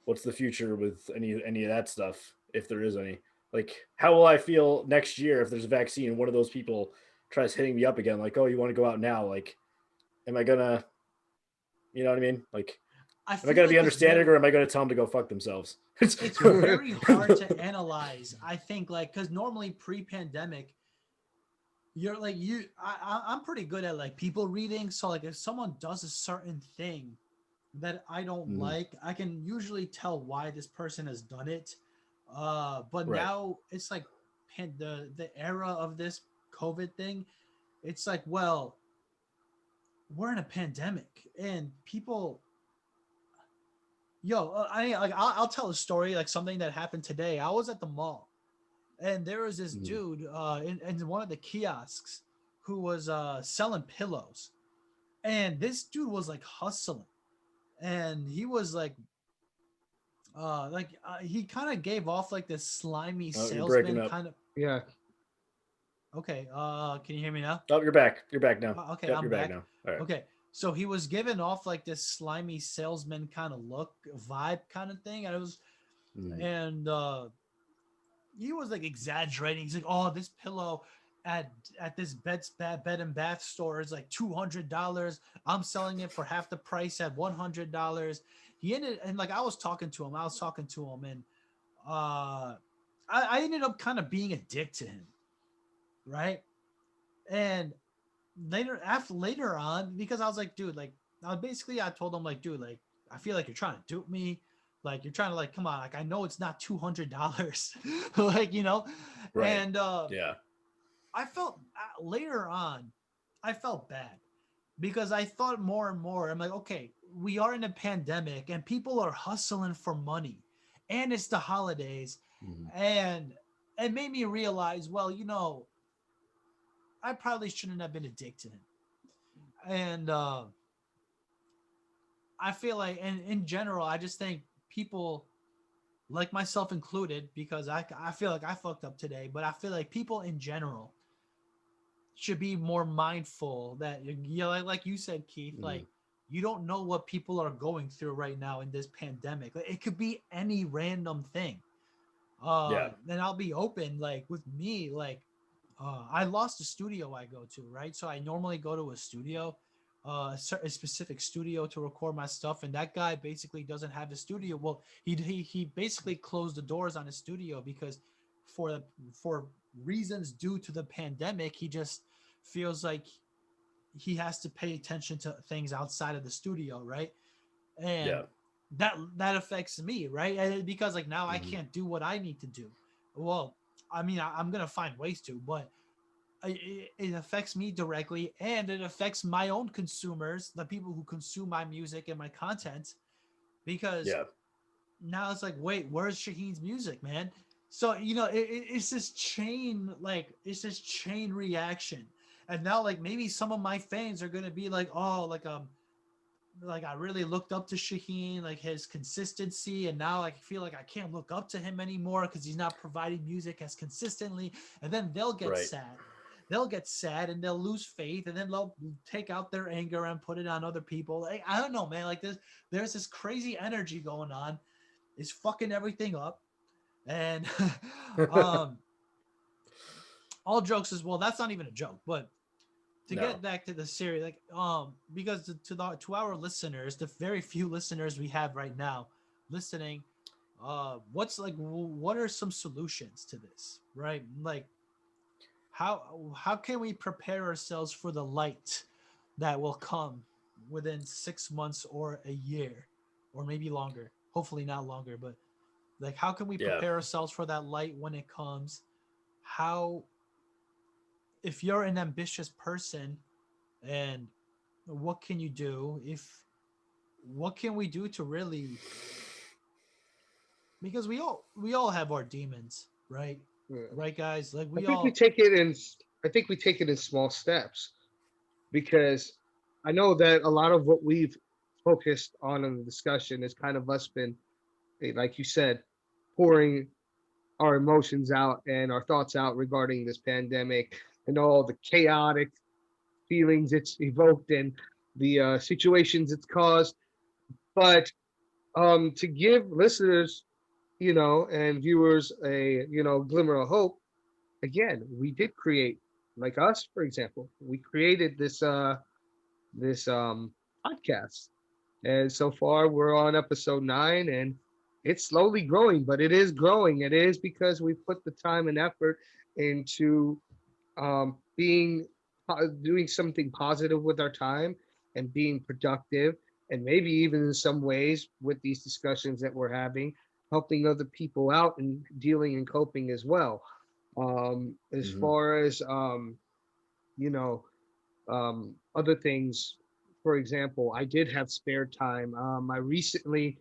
Speaker 3: what's the future with any of that stuff, if there is any. Like, how will I feel next year if there's a vaccine and one of those people tries hitting me up again? Like, oh, you want to go out now? Like, am I gonna, you know what I mean? Like,
Speaker 1: I
Speaker 3: am I
Speaker 1: feel
Speaker 3: gonna be
Speaker 1: like
Speaker 3: understanding or am I gonna tell them to go fuck themselves?
Speaker 1: it's very hard to analyze. I think like because normally pre-pandemic, you're like I'm pretty good at like people reading. So like if someone does a certain thing that I don't
Speaker 3: Mhm.
Speaker 1: like, I can usually tell why this person has done it. But
Speaker 3: Right.
Speaker 1: now it's like the era of this COVID thing. It's like well, we're in a pandemic and people I like I'll tell a story like something that happened today. I was at the mall and there was this
Speaker 3: Mhm.
Speaker 1: dude in one of the kiosks who was selling pillows, and this dude was like hustling, and he was like he kind of gave off like this slimy
Speaker 3: Oh, you're breaking
Speaker 1: salesman
Speaker 3: up.
Speaker 1: kind of.
Speaker 2: Yeah.
Speaker 1: Okay. Can you hear me now?
Speaker 3: Oh, you're back. You're back now.
Speaker 1: Okay,
Speaker 3: Yep,
Speaker 1: I'm
Speaker 3: you're back
Speaker 1: back.
Speaker 3: now. All right.
Speaker 1: Okay. So he was giving off like this slimy salesman kind of look, vibe kind of thing. And it was,
Speaker 3: Mhm.
Speaker 1: and he was like exaggerating. He's like, "Oh, this pillow at this bed and bath store is like $200. I'm selling it for half the price at $100." He ended, and like I was talking to him, and uh, I ended up kind of being a dick to him, right? And later on, because I was like, dude, like, I told him like, dude, like, I feel like you're trying to dupe me. Like you're trying to like, come on, like I know it's not $200, like
Speaker 3: Right.
Speaker 1: and
Speaker 3: Yeah.
Speaker 1: I felt later on, I felt bad because I thought more and more. I'm like, okay, we are in a pandemic and people are hustling for money, and it's the holidays,
Speaker 3: Mhm.
Speaker 1: and it made me realize, well, I probably shouldn't have been a dick to him, and I feel like, and in general, I just think people like myself included, because I feel like I fucked up today, but I feel like people in general should be more mindful that, like you said, Keith,
Speaker 3: Mhm.
Speaker 1: like you don't know what people are going through right now in this pandemic. Like, it could be any random thing.
Speaker 3: Yeah.
Speaker 1: And I'll be open, like with me, like I lost the studio I go to, right? So I normally go to a studio, a specific studio to record my stuff, and that guy basically doesn't have a studio. Well, he basically closed the doors on his studio because for reasons due to the pandemic, he just feels like he has to pay attention to things outside of the studio, right? And
Speaker 3: Yeah.
Speaker 1: that affects me, right? And because like now I
Speaker 3: Mhm.
Speaker 1: can't do what I need to do. Well, I mean, I'm gonna find ways to, but it affects me directly, and it affects my own consumers, the people who consume my music and my content, because
Speaker 3: Yeah.
Speaker 1: now it's like, wait, where's Shaheen's music, man? So it's this chain, like it's this chain reaction, and now like maybe some of my fans are gonna be like, oh, like I really looked up to Shaheen, like his consistency, and now I feel like I can't look up to him anymore because he's not providing music as consistently. And then they'll get
Speaker 3: Right.
Speaker 1: sad. They'll get sad and they'll lose faith, and then they'll take out their anger and put it on other people. Like, I don't know, man. Like there's this crazy energy going on. It's fucking everything up. And um, all jokes as well. That's not even a joke, but to
Speaker 3: No.
Speaker 1: get back to the series, like because to our listeners, the very few listeners we have right now listening, what are some solutions to this, right? Like how can we prepare ourselves for the light that will come within 6 months or a year, or maybe longer? Hopefully not longer, but like how can we
Speaker 3: Yeah.
Speaker 1: prepare ourselves for that light when it comes? How, if you're an ambitious person, and what can you do if what can we do to really, because we all have our demons, right?
Speaker 2: Yeah.
Speaker 1: Right, guys, like
Speaker 2: I
Speaker 1: we
Speaker 2: think we
Speaker 1: all.
Speaker 2: take it in. I think we take it in small steps because I know that a lot of what we've focused on in the discussion has kind of us been, like you said, pouring our emotions out and our thoughts out regarding this pandemic and all the chaotic feelings it's evoked and the situations it's caused. But to give listeners, and viewers a glimmer of hope, again, we did create, like us, for example, we created this podcast, and so far we're on episode 9, and it's slowly growing, but it is growing. It is because we put the time and effort into being doing something positive with our time and being productive, and maybe even in some ways with these discussions that we're having, helping other people out and dealing and coping as well. As
Speaker 3: Mhm.
Speaker 2: far as you know other things, for example, I did have spare time. I recently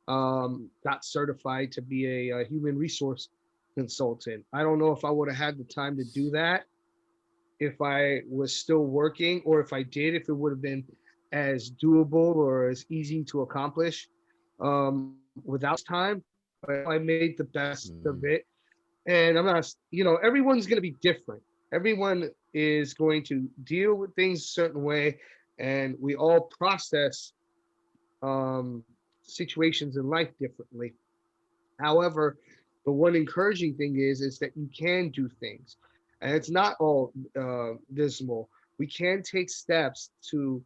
Speaker 2: got certified to be a human resource consultant. I don't know if I would have had the time to do that if I was still working, or if I did, if it would have been as doable or as easy to accomplish without time. But I made the best of
Speaker 3: Mhm.
Speaker 2: it. And I'm not, everyone's going to be different. Everyone is going to deal with things a certain way, and we all process um, situations in life differently. However, the one encouraging thing is that you can do things, and it's not all dismal. We can take steps to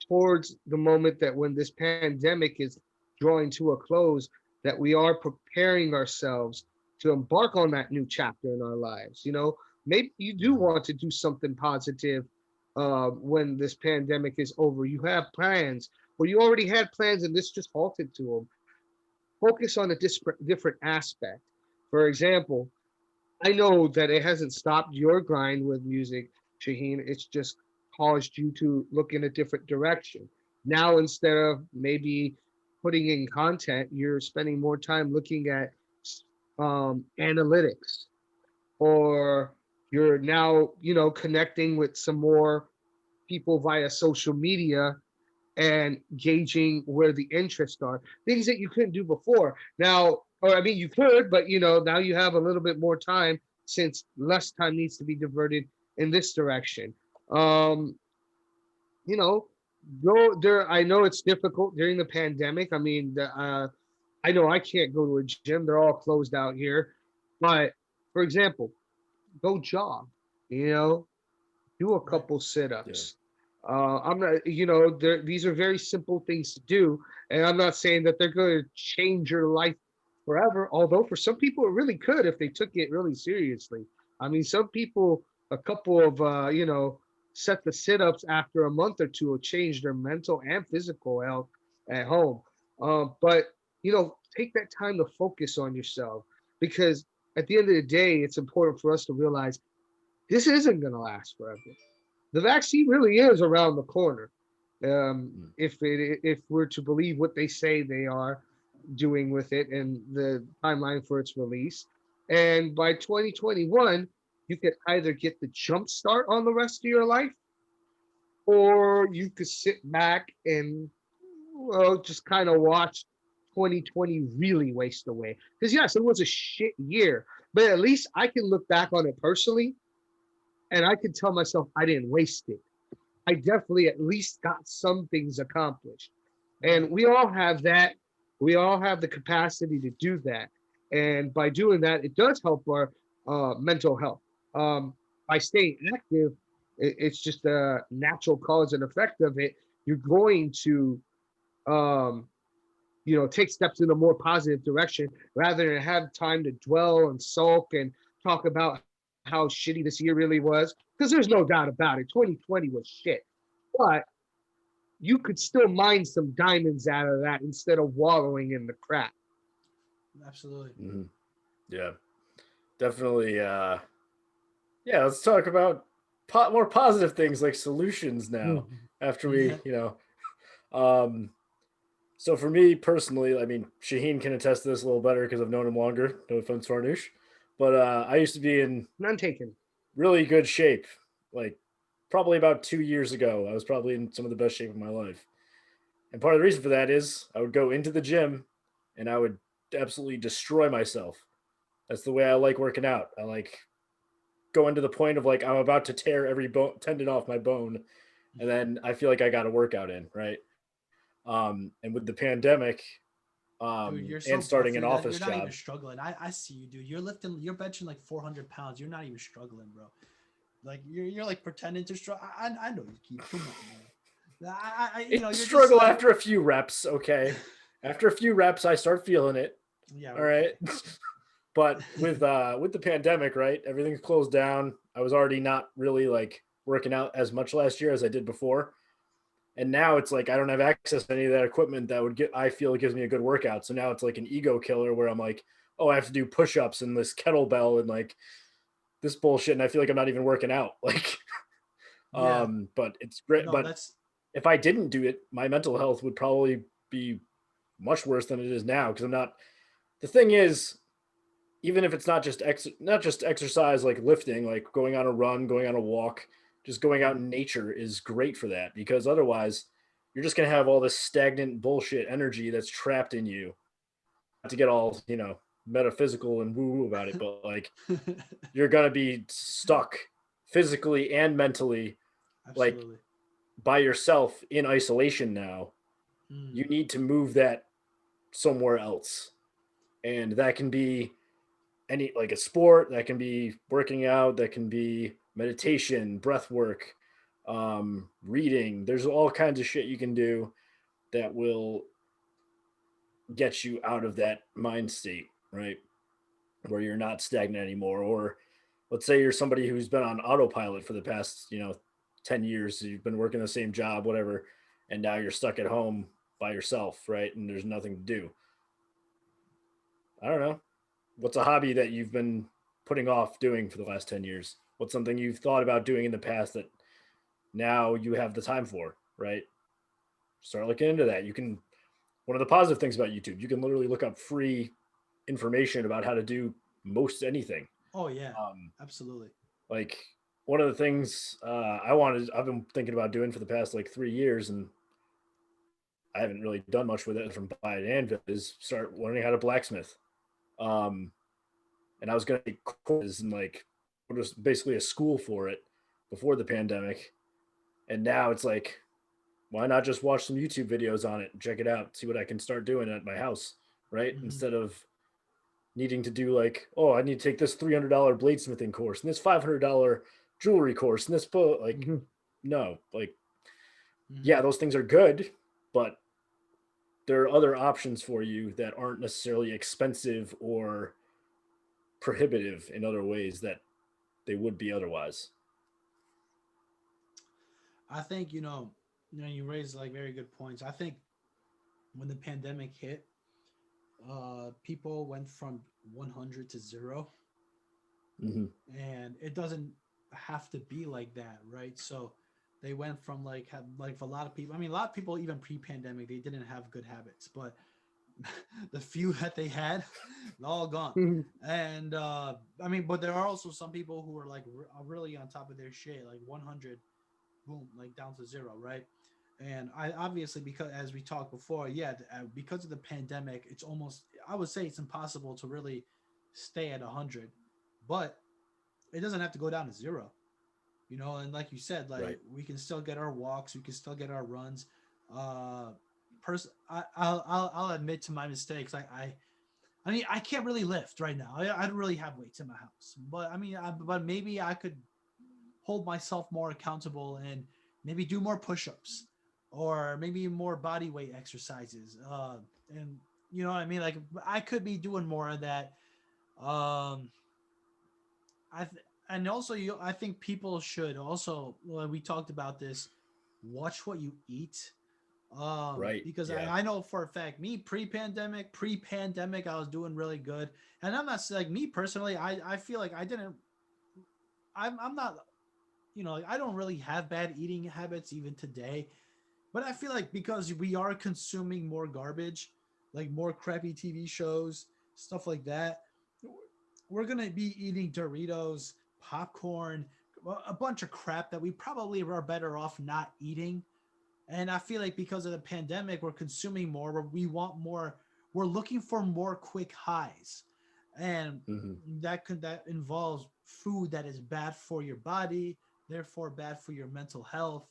Speaker 2: towards the moment that when this pandemic is drawing to a close, that we are preparing ourselves to embark on that new chapter in our lives. You know, maybe you do
Speaker 3: Mhm.
Speaker 2: want to do something positive when this pandemic is over. You have plans, or you already had plans and this just halted to them. Focus on a different aspect. For example, I know that it hasn't stopped your grind with music, Shaheen. It's just caused you to look in a different direction. Now, instead of maybe putting in content, you're spending more time looking at analytics, or you're now, connecting with some more people via social media and gauging where the interests are, things that you couldn't do before. Now, or I mean, you could, but now you have a little bit more time since less time needs to be diverted in this direction. Um, you know, go there. I know it's difficult during the pandemic. I mean, I know I can't go to a gym; they're all closed out here. But for example, go jog. You know, do a
Speaker 1: Right.
Speaker 2: couple
Speaker 3: Yeah.
Speaker 2: sit-ups. I'm not, these are very simple things to do, and I'm not saying that they're going to change your life forever. Although for some people, it really could if they took it really seriously. I mean, some people, a couple of, set the sit-ups after a month or two will change their mental and physical health at home. But take that time to focus on yourself, because at the end of the day, it's important for us to realize this isn't going to last forever. The vaccine really is around the corner.
Speaker 3: Mm.
Speaker 2: If we're to believe what they say they are doing with it and the timeline for its release, and by 2021, you could either get the jump start on the rest of your life, or you could sit back and, well, just kind of watch 2020 really waste away. Because yes, it was a shit year, but at least I can look back on it personally and I can tell myself I didn't waste it. I definitely at least got some things accomplished. And
Speaker 1: Right.
Speaker 2: we all have that. We all have the capacity to do that. And by doing that, it does help our mental health. By staying active, it's just a natural cause and effect of it. You're going to, um, take steps in a more positive direction rather than have time to dwell and sulk and talk about how shitty this year really was. Because there's no doubt about it. 2020 was shit. But you could still mine some diamonds out of that instead of wallowing in the crap.
Speaker 1: Absolutely.
Speaker 3: Hmm. Yeah. Definitely. Yeah. Let's talk about more positive things like solutions now. After
Speaker 1: Yeah.
Speaker 3: we, um, so for me personally, I mean, Shaheen can attest to this a little better because I've known him longer. No offense, Farnoosh, but I used to be in
Speaker 2: None taken.
Speaker 3: really good shape. Like probably about 2 years ago, I was probably in some of the best shape of my life. And part of the reason for that is I would go into the gym and I would absolutely destroy myself. That's the way I like working out. I like going to the point of like I'm about to tear every tendon off my bone, and then I feel like I got a workout in, right? And with the pandemic,
Speaker 1: Dude, you're
Speaker 3: and
Speaker 1: so
Speaker 3: starting an
Speaker 1: buff that
Speaker 3: office
Speaker 1: you're not even
Speaker 3: job,
Speaker 1: struggling. I see you, dude. You're benching like 400 pounds. You're not even struggling, bro. Like you're like pretending to struggle. I know you keep. Come on, man.
Speaker 3: it
Speaker 1: You're just
Speaker 3: struggle
Speaker 1: like,
Speaker 3: after a few reps. Okay, after a few reps, I start feeling it.
Speaker 1: yeah,
Speaker 3: All
Speaker 1: okay.
Speaker 3: right. But with the pandemic, right? Everything's closed down. I was already not really like working out as much last year as I did before. And now it's like I don't have access to any of that equipment that would get I feel gives me a good workout. So now it's like an ego killer where I'm like, oh, I have to do push-ups and this kettlebell and like this bullshit and I feel like I'm not even working out. Like
Speaker 1: Yeah,
Speaker 3: but it's great.
Speaker 1: no,
Speaker 3: But
Speaker 1: that's
Speaker 3: if I didn't do it, my mental health would probably be much worse than it is now because I'm not. The thing is, even if it's not just exercise like lifting, like going on a run, going on a walk, just going out in nature is great for that because otherwise you're just going to have all this stagnant bullshit energy that's trapped in you. Not to get all, metaphysical and woo woo about it, but like you're gonna be stuck physically and mentally, like
Speaker 1: Absolutely.
Speaker 3: by yourself in isolation now.
Speaker 1: Mm.
Speaker 3: You need to move that somewhere else. And that can be any like a sport, that can be working out, that can be meditation, breath work, reading. There's all kinds of shit you can do that will get you out of that mind state, right? Where you're not stagnant anymore. Or let's say you're somebody who's been on autopilot for the past, 10 years, you've been working the same job, whatever, and now you're stuck at home by yourself, right? And there's nothing to do. I don't know. What's a hobby that you've been putting off doing for the last 10 years? What's something you've thought about doing in the past that now you have the time for, right? Start looking into that. You can, one of the positive things about YouTube, you can literally look up free information about how to do most anything.
Speaker 1: Oh yeah,
Speaker 3: Um,
Speaker 1: absolutely.
Speaker 3: like one of the things I've been thinking about doing for the past like 3 years, and I haven't really done much with it from buying an anvil, is start learning how to blacksmith. Um, and I was going to take courses and like it was basically a school for it before the pandemic. And now it's like, why not just watch some YouTube videos on it and check it out, see what I can start doing at my house, right?
Speaker 1: Hmm.
Speaker 3: Instead of needing to do like, oh, I need to take this $300 bladesmithing course and this $500 jewelry course and this like,
Speaker 2: Mhm.
Speaker 3: no, like,
Speaker 1: Hmm.
Speaker 3: yeah, those things are good, but there are other options for you that aren't necessarily expensive or prohibitive in other ways that they would be otherwise.
Speaker 1: I think you raised like very good points. I think when the pandemic hit, people went from 100 to zero,
Speaker 3: Mm-hmm.
Speaker 1: and it doesn't have to be like that, right? So they went from like for a lot of people. I mean, a lot of people even pre-pandemic they didn't have good habits, but the few that they had, they're all gone.
Speaker 2: Mhm.
Speaker 1: And I mean, but there are also some people who are like really on top of their shit, like 100, boom, like down to zero, right? And I obviously, because as we talked before, yeah, because of the pandemic, it's almost, I would say it's impossible to really stay at 100, but it doesn't have to go down to zero, and like you said, like
Speaker 3: Right.
Speaker 1: we can still get our walks, we can still get our runs. uh I'll admit to my mistakes. I mean, I can't really lift right now. I don't really have weights in my house, but I mean, but maybe I could hold myself more accountable and maybe do more push-ups or maybe more body weight exercises. And you know what I mean? Like I could be doing more of that. Um, and also I think people should also, when we talked about this, watch what you eat.
Speaker 3: Right.
Speaker 1: Because
Speaker 3: Yeah.
Speaker 1: I know for a fact, me pre-pandemic, I was doing really good. And I'm not like me personally, I feel like I didn't, I'm not, like I don't really have bad eating habits even today. But I feel like because we are consuming more garbage, like more crappy TV shows, stuff like that, we're gonna be eating Doritos, popcorn, a bunch of crap that we probably are better off not eating. And I feel like because of the pandemic, we're consuming more. We want more. We're looking for more quick highs, and
Speaker 3: Mm-hmm.
Speaker 1: that involves food that is bad for your body, therefore bad for your mental health.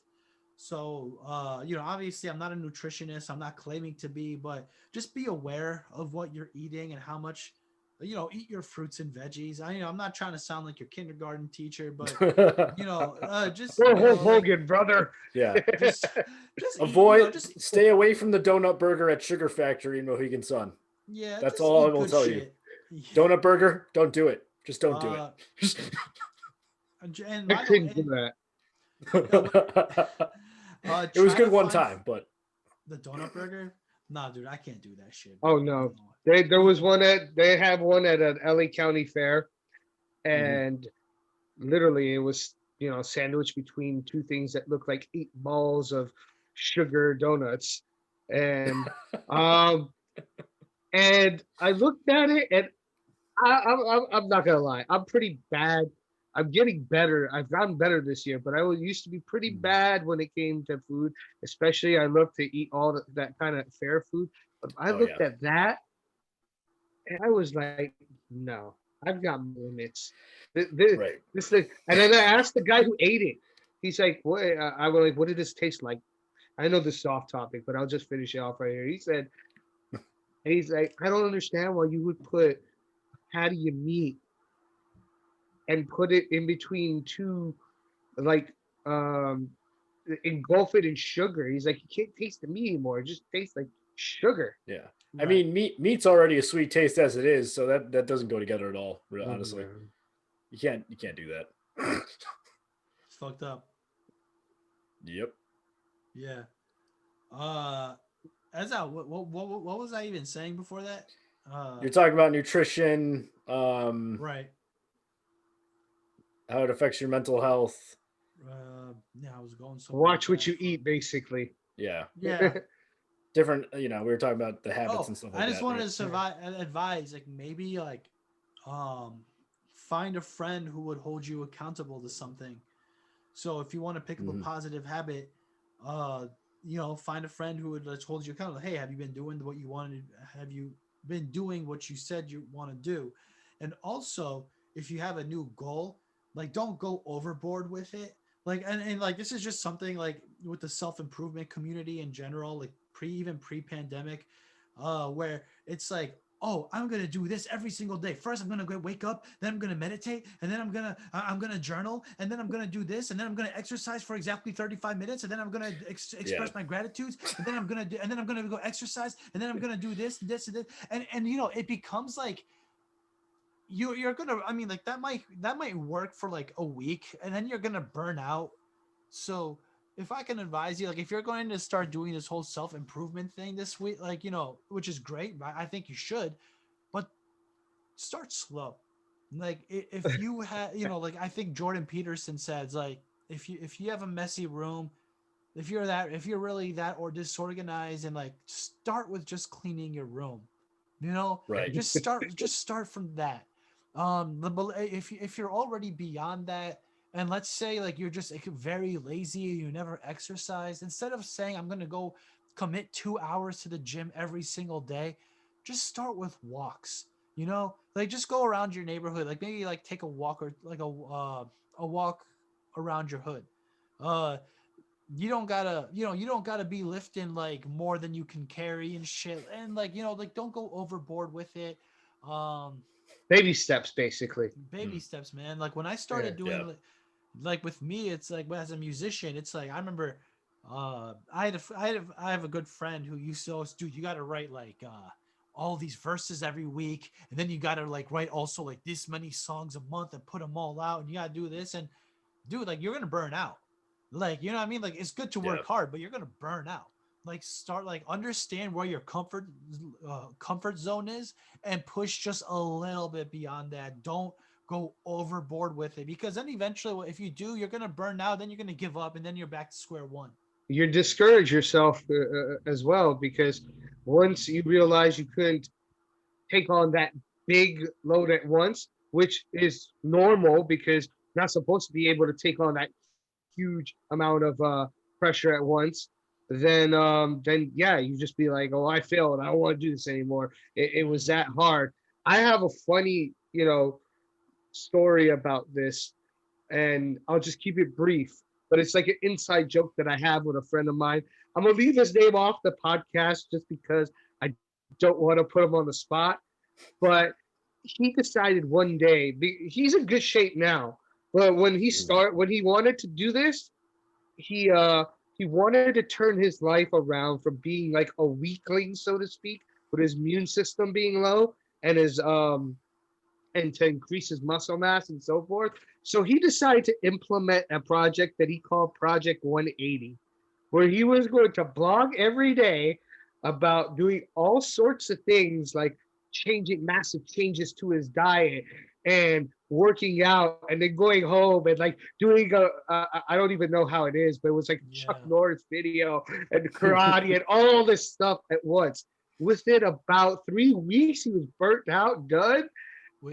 Speaker 1: So, obviously, I'm not a nutritionist. I'm not claiming to be, but just be aware of what you're eating and how much. Eat your fruits and veggies. I'm not trying to sound like your kindergarten teacher, but just
Speaker 2: Whoa, Hulk
Speaker 1: like
Speaker 2: Hogan, brother.
Speaker 3: Yeah.
Speaker 1: just just eat.
Speaker 3: Avoid,
Speaker 1: Just
Speaker 3: stay away from the donut burger at Sugar Factory in Mohegan Sun.
Speaker 1: yeah,
Speaker 3: That's
Speaker 1: just
Speaker 3: all I
Speaker 1: eat
Speaker 3: will
Speaker 1: good
Speaker 3: tell you.
Speaker 1: shit. Yeah.
Speaker 3: Donut burger, don't do it. Just don't do it.
Speaker 1: Uh, and
Speaker 2: I
Speaker 1: by the way,
Speaker 2: couldn't do that.
Speaker 1: uh,
Speaker 3: It was
Speaker 1: try
Speaker 3: good
Speaker 1: to
Speaker 3: one
Speaker 1: find
Speaker 3: time, but
Speaker 1: the donut burger. Nah, dude, I can't do that shit,
Speaker 2: Oh
Speaker 1: bro.
Speaker 2: no.
Speaker 1: No.
Speaker 2: There was one at they had one at an LA County fair,
Speaker 3: mhm.
Speaker 2: and literally it was, sandwiched between two things that looked like 8 balls of sugar donuts. And um and I looked at it, and I'm not gonna lie, I'm pretty bad. I'm getting better. I've gotten better this year, but used to be pretty
Speaker 3: Mm.
Speaker 2: bad when it came to food. Especially, I love to eat all that kind of fair food. But I
Speaker 3: Oh
Speaker 2: looked
Speaker 3: yeah.
Speaker 2: at that, And I was like, no, I've got my limits. This,
Speaker 3: Right.
Speaker 2: this thing. And then I asked the guy who ate it. He's like, what? I was like, what did this taste like? I know this soft topic, but I'll just finish it off right here. He said, he's like, I don't understand why you would put patty of meat and put it in between two, like, um, engulf it in sugar. He's like, you can't taste the meat anymore. It just tastes like sugar.
Speaker 3: Yeah. I
Speaker 1: Right.
Speaker 3: mean, meat's already a sweet taste as it is, so that doesn't go together at all.
Speaker 2: Oh,
Speaker 3: Honestly,
Speaker 2: man.
Speaker 3: you can't do that.
Speaker 1: It's fucked up.
Speaker 3: Yep.
Speaker 1: Yeah. Uh, as I what was I even saying before that?
Speaker 3: You're talking about nutrition,
Speaker 1: Right.
Speaker 3: how it affects your mental health.
Speaker 1: Yeah, I was going somewhere with
Speaker 2: Watch what
Speaker 1: that.
Speaker 2: you
Speaker 1: Fuck.
Speaker 2: eat, basically.
Speaker 3: Yeah.
Speaker 1: Yeah.
Speaker 3: Different, we were talking about the habits
Speaker 1: Oh,
Speaker 3: and stuff
Speaker 1: I
Speaker 3: like
Speaker 1: just
Speaker 3: that,
Speaker 1: wanted
Speaker 3: right?
Speaker 1: to survive advise like maybe like um find a friend who would hold you accountable to something. So if you want to pick up a
Speaker 3: Hmm.
Speaker 1: positive habit, uh, find a friend who would just hold you accountable. Hey, have you been doing what you wanted? Have you been doing what you said you want to do? And also, if you have a new goal, like don't go overboard with it. Like and like this is just something like with the self improvement community in general, like pre pandemic, where it's like oh, I'm gonna do this every single day. First, I'm gonna go wake up, then I'm gonna meditate, and then I'm gonna journal, and then I'm gonna do this, and then I'm gonna exercise for exactly 35 minutes, and then I'm gonna
Speaker 3: Yeah.
Speaker 1: express my gratitudes, and then I'm gonna go exercise, and then I'm gonna do this and this and this, and it becomes like you're gonna. I mean, like that might work for like a week, and then you're gonna burn out. So if I can advise you, like if you're going to start doing this whole self improvement thing this week, like which is great, I think you should, but start slow. Like if you have, like I think Jordan Peterson says, like if you have a messy room, if you're really that or disorganized, and like start with just cleaning your room, you know,
Speaker 3: Right.
Speaker 1: just start from that. If you're already beyond that, and let's say like you're just like, very lazy, you never exercise, instead of saying I'm gonna go commit 2 hours to the gym every single day, just start with walks. Like just go around your neighborhood, like maybe like take a walk or like a walk around your hood. Uh, you don't gotta be lifting like more than you can carry and shit, and like like don't go overboard with it. um
Speaker 2: Baby steps, basically.
Speaker 1: Baby
Speaker 3: Mm.
Speaker 1: steps, man. Like when I
Speaker 2: Yeah.
Speaker 1: started
Speaker 3: Yeah.
Speaker 1: doing like with me, it's like as a musician, it's like I remember I have a good friend who used to always, dude, you gotta write like all these verses every week, and then you gotta like write also like this many songs a month and put them all out, and you gotta do this. And dude, like you're gonna burn out. Like, you know what I mean? Like it's good to
Speaker 3: Yeah.
Speaker 1: work hard, but you're gonna burn out. Like start like understand where your comfort zone is, and push just a little bit beyond that. Don't go overboard with it, because then eventually, if you do, you're gonna burn out. Then you're gonna give up, and then you're back to square one.
Speaker 2: You discourage yourself as well because once you realize you couldn't take on that big load at once, which is normal because you're not supposed to be able to take on that huge amount of pressure at once, then yeah, you just be like, oh, I failed. I don't want to do this anymore. It was
Speaker 1: Mm-hmm.
Speaker 2: that hard. I have a funny, story about this, and I'll just keep it brief. But it's like an inside joke that I have with a friend of mine. I'm gonna leave his name off the podcast just because I don't want to put him on the spot. But he decided one day he's in good shape now, but
Speaker 3: Mhm.
Speaker 2: when he wanted to do this, he uh he wanted to turn his life around from being like a weakling, so to speak, with his immune system being low and his and to increase his muscle mass and so forth. So he decided to implement a project that he called Project 180, where he was going to blog every day about doing all sorts of things like changing massive changes to his diet and working out and then going home and like doing I don't even know how it is, but it was like a Chuck
Speaker 1: Yeah.
Speaker 2: Norris video and karate and all this stuff at once. Within about 3 weeks, he was burnt out, done,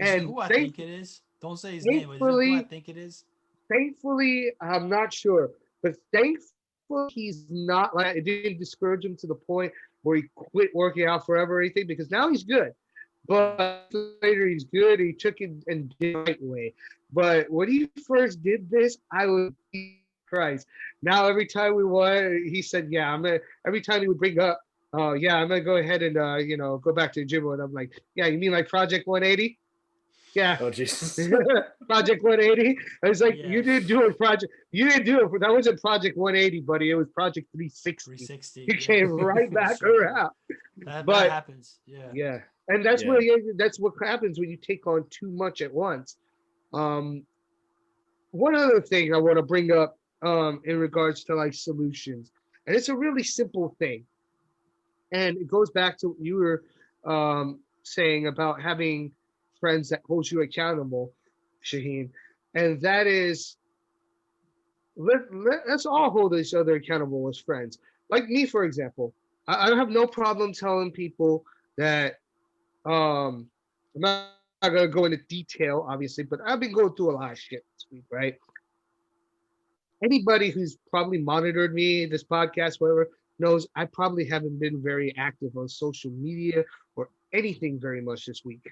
Speaker 1: Is it
Speaker 2: and
Speaker 1: who I think it is? Don't say his name, but is it who I
Speaker 2: thankfully,
Speaker 1: think it is?
Speaker 2: thankfully, I'm not sure, but thankfully he's not like it didn't discourage him to the point where he quit working out forever or anything because now he's good. but later he's good. He took it and did it the right way. But when he first did this, I was Christ. Now every time we won, he said, "Yeah, I'm gonna." Every time he would bring up, "Oh yeah, I'm gonna go ahead and go back to the gym," and I'm like, "Yeah, you mean like Project 180? Yeah,
Speaker 3: Oh Jesus.
Speaker 2: Project 180." I was like,
Speaker 1: Yeah.
Speaker 2: "You didn't do it, Project. You didn't do it. That wasn't Project 180, buddy. It was Project 360.
Speaker 1: 360.
Speaker 2: You
Speaker 1: Yeah.
Speaker 2: came right back
Speaker 1: So true.
Speaker 2: around."
Speaker 1: That
Speaker 2: But
Speaker 1: happens. Yeah.
Speaker 2: yeah, and
Speaker 3: Yeah.
Speaker 2: that's what happens when you take on too much at once. Um, one other thing I want to bring up in regards to like solutions, and it's a really simple thing, and it goes back to what you were saying about having friends that hold you accountable, Shaheen, and that is let's all hold each other accountable as friends. Like me, for example, I have no problem telling people that I'm not gonna go into detail, obviously, but I've been going through a lot of shit this week, right? Anybody who's probably monitored me, this podcast, whatever, knows I probably haven't been very active on social media or anything very much this week.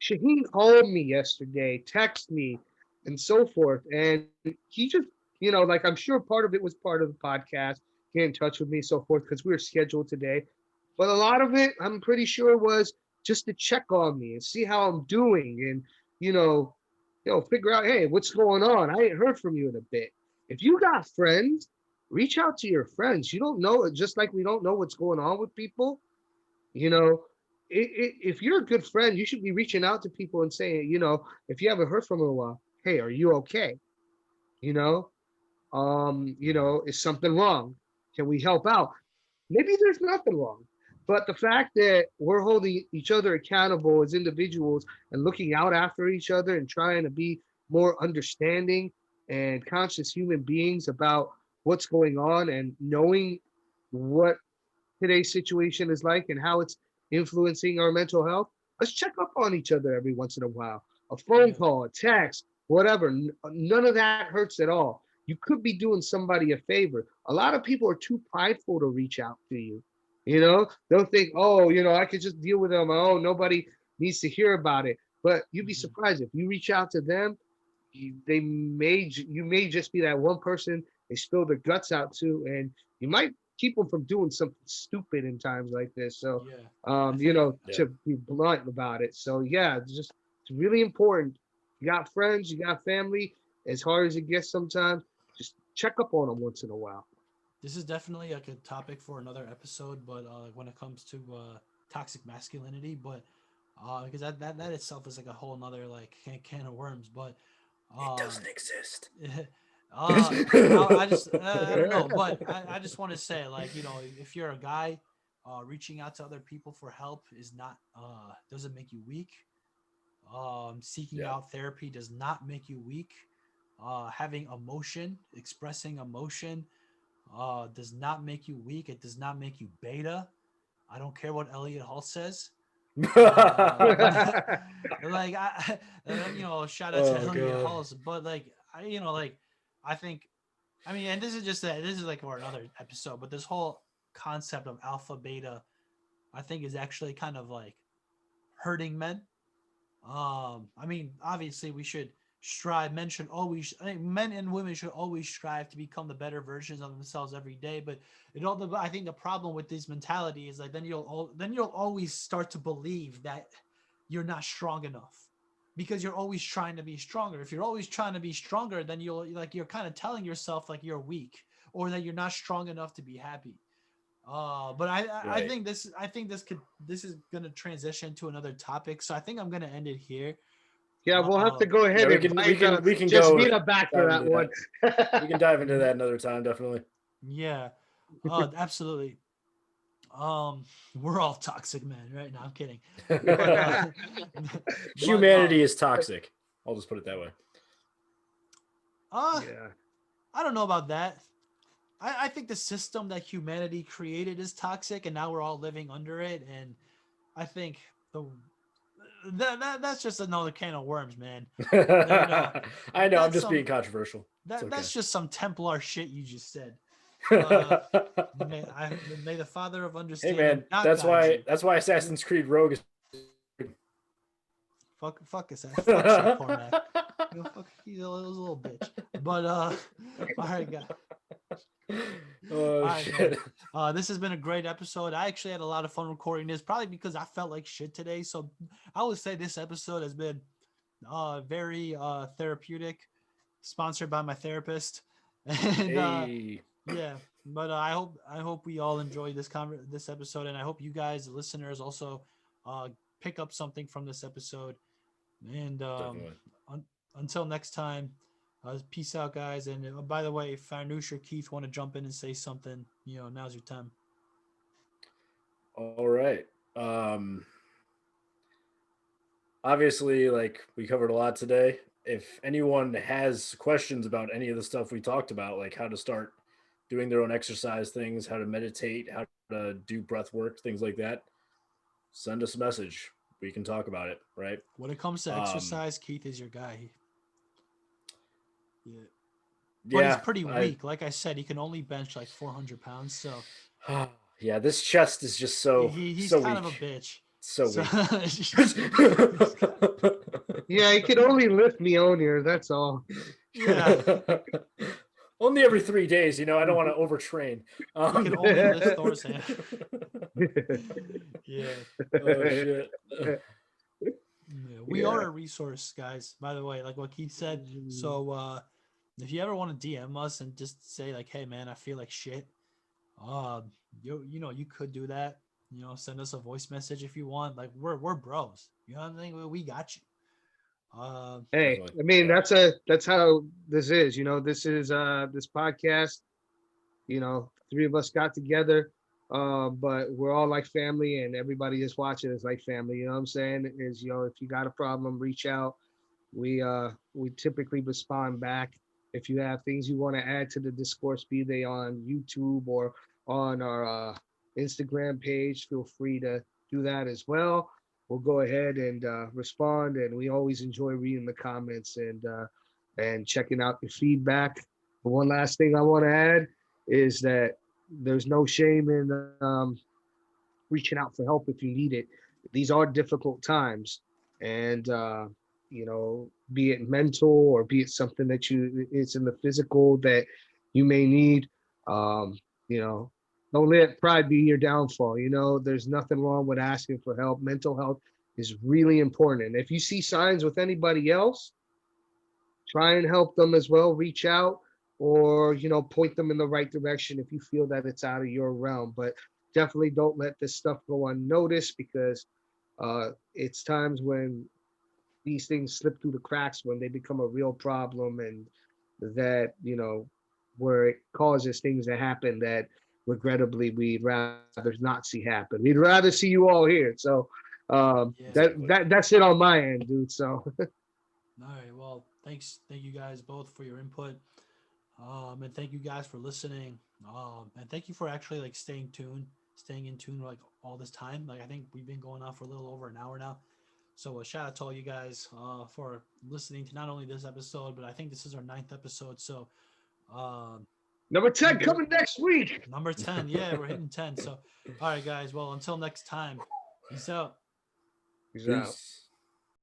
Speaker 2: Shaheen called me yesterday, texted me, and so forth. And he just, like I'm sure part of it was part of the podcast, get in touch with me, so forth, because we were scheduled today. But a lot of it, I'm pretty sure, was just to check on me and see how I'm doing and, you know, figure out, hey, what's going on? I ain't heard from you in a bit. If you got friends, reach out to your friends. You don't know it, just like we don't know what's going on with people. You know, if you're a good friend, you should be reaching out to people and saying, if you haven't heard from them in a while, hey, are you okay? You know, is something wrong? Can we help out? Maybe there's nothing wrong. But the fact that we're holding each other accountable as individuals and looking out after each other and trying to be more understanding and conscious human beings about what's going on and knowing what today's situation is like and how it's influencing our mental health, let's check up on each other every once in a while. A phone
Speaker 1: Yeah.
Speaker 2: call, a text, whatever. None of that hurts at all. You could be doing somebody a favor. A lot of people are too prideful to reach out to you. They'll think, oh, I could just deal with them. Oh, nobody needs to hear about it. But you'd be
Speaker 1: Hmm.
Speaker 2: surprised if you reach out to them, you may just be that one person they spill their guts out to, and you might keep them from doing something stupid in times like this. So,
Speaker 1: Yeah. I think.
Speaker 3: Yeah.
Speaker 2: to be blunt about it. So yeah, it's really important. You got friends, you got family. As hard as it gets sometimes, just check up on them once in a while.
Speaker 1: This is definitely like a topic for another episode, but when it comes to toxic masculinity, but because that itself is like a whole nother like can of worms. But
Speaker 3: It
Speaker 1: um,
Speaker 3: doesn't exist.
Speaker 1: I just I don't know, but I just want to say like if you're a guy, reaching out to other people for help is not doesn't make you weak. Seeking
Speaker 3: Yeah.
Speaker 1: out therapy does not make you weak. Having emotion, expressing emotion, does not make you weak. It does not make you beta. I don't care what Elliot Hall says. Like shout out to
Speaker 3: Oh
Speaker 1: Elliot
Speaker 3: god.
Speaker 1: Halls, but like I think, I mean, and this is like for another episode, but this whole concept of alpha beta, I think is actually kind of like hurting men. I mean, obviously we should strive. Men should always, I think men and women should always strive to become the better versions of themselves every day. But I think the problem with this mentality is like then you'll always start to believe that you're not strong enough because you're always trying to be stronger. If you're always trying to be stronger, then you're kind of telling yourself like you're weak or that you're not strong enough to be happy. But I
Speaker 3: Right.
Speaker 1: think this is gonna transition to another topic, so I think I'm gonna end it here.
Speaker 2: Yeah, we'll have to
Speaker 1: Um,
Speaker 2: go
Speaker 3: Yeah,
Speaker 2: ahead
Speaker 3: we
Speaker 2: and
Speaker 3: can we
Speaker 2: invite
Speaker 3: can we can go
Speaker 2: Jasmina back for
Speaker 3: dive
Speaker 2: that
Speaker 3: into
Speaker 2: one.
Speaker 3: that. We can dive into that another time, definitely.
Speaker 1: yeah, absolutely. We're all toxic men, right? No, I'm kidding. But but
Speaker 3: Humanity is toxic. I'll just put it that way.
Speaker 1: uh,
Speaker 2: Yeah.
Speaker 1: I don't know about that. I think the system that humanity created is toxic, and now we're all living under it. And I think that's just another can of worms, man. You know,
Speaker 3: I know, I'm
Speaker 1: that's
Speaker 3: just being
Speaker 1: some
Speaker 3: controversial. It's okay.
Speaker 1: that's just some Templar shit you just said. May the Father of
Speaker 3: Hey
Speaker 1: Understanding
Speaker 3: man,
Speaker 1: not
Speaker 3: that's
Speaker 1: guide
Speaker 3: why
Speaker 1: you.
Speaker 3: Assassin's Creed Rogue is.
Speaker 1: Fuck is that? Fuck Shea Cormac. You know, fuck, he's a little bitch. But all right, guys.
Speaker 3: Oh
Speaker 1: All right, man.
Speaker 3: shit.
Speaker 1: This has been a great episode. I actually had a lot of fun recording this, probably because I felt like shit today. So I would say this episode has been very therapeutic, sponsored by my therapist, and
Speaker 3: Hey.
Speaker 1: yeah. But I hope we all enjoy this episode, and I hope you guys, the listeners, also pick up something from this episode. And
Speaker 3: Definitely.
Speaker 1: until next time, peace out, guys. And by the way, if Farnoosh or Keith want to jump in and say something, now's your time.
Speaker 3: All right. Um Obviously, like we covered a lot today. If anyone has questions about any of the stuff we talked about, like how to start doing their own exercise things, how to meditate, how to do breath work, things like that, send us a message. We can talk about it, right?
Speaker 1: When it comes to
Speaker 3: Um,
Speaker 1: exercise, Keith is your guy. Yeah, but he's
Speaker 3: yeah,
Speaker 1: pretty
Speaker 3: I
Speaker 1: weak. Like I said, he can only bench like 400 pounds. So
Speaker 3: yeah, this chest is just
Speaker 1: he's
Speaker 3: so
Speaker 1: kind of a
Speaker 3: weak.
Speaker 1: bitch.
Speaker 3: So
Speaker 1: So
Speaker 3: weak.
Speaker 2: Yeah, he could only lift me on here. That's all.
Speaker 1: yeah,
Speaker 3: Only every 3 days, I don't want to overtrain.
Speaker 1: he can only lift Thor's hand. Yeah.
Speaker 3: Oh shit.
Speaker 1: Yeah, we are
Speaker 2: Yeah.
Speaker 1: a resource, guys. By the way, like what Keith said. So if you ever want to DM us and just say like, "Hey, man, I feel like shit," you could do that. Send us a voice message if you want. Like we're bros. You know what I mean? We got you. Uh,
Speaker 2: Hey,
Speaker 3: Definitely.
Speaker 2: I mean
Speaker 3: Yeah.
Speaker 2: that's how this is. This is this podcast. Three of us got together, but we're all like family, and everybody that's watching is like family. You know what I'm saying? Is if you got a problem, reach out. We typically respond back. If you have things you want to add to the discourse, be they on YouTube or on our Instagram page, feel free to do that as well. We'll go ahead and respond, and we always enjoy reading the comments and checking out the feedback. But one last thing I want to add is that there's no shame in reaching out for help if you need it. These are difficult times, and be it mental or be it something that it's in the physical that you may need. Um, you know, don't let pride be your downfall. There's nothing wrong with asking for help. Mental health is really important. And if you see signs with anybody else, try and help them as well. Reach out or point them in the right direction if you feel that it's out of your realm. But definitely don't let this stuff go unnoticed, because it's times when these things slip through the cracks, when they become a real problem, and that where it causes things to happen that regrettably we'd rather not see happen. We'd rather see you all here. So
Speaker 1: yeah.
Speaker 3: Exactly.
Speaker 2: that's it on my end, dude. So
Speaker 1: All right. Well, thank you guys both for your input. And thank you guys for listening. And thank you for actually like staying in tune like all this time. Like I think we've been going on for a little over an hour now. So a shout out to all you guys for listening to not only this episode, but I think this is our 9th episode. So
Speaker 2: number 10 coming next week.
Speaker 1: number 10, yeah, we're hitting 10. So all right, guys. Well, until next time, peace out.
Speaker 2: Peace out.
Speaker 3: Peace.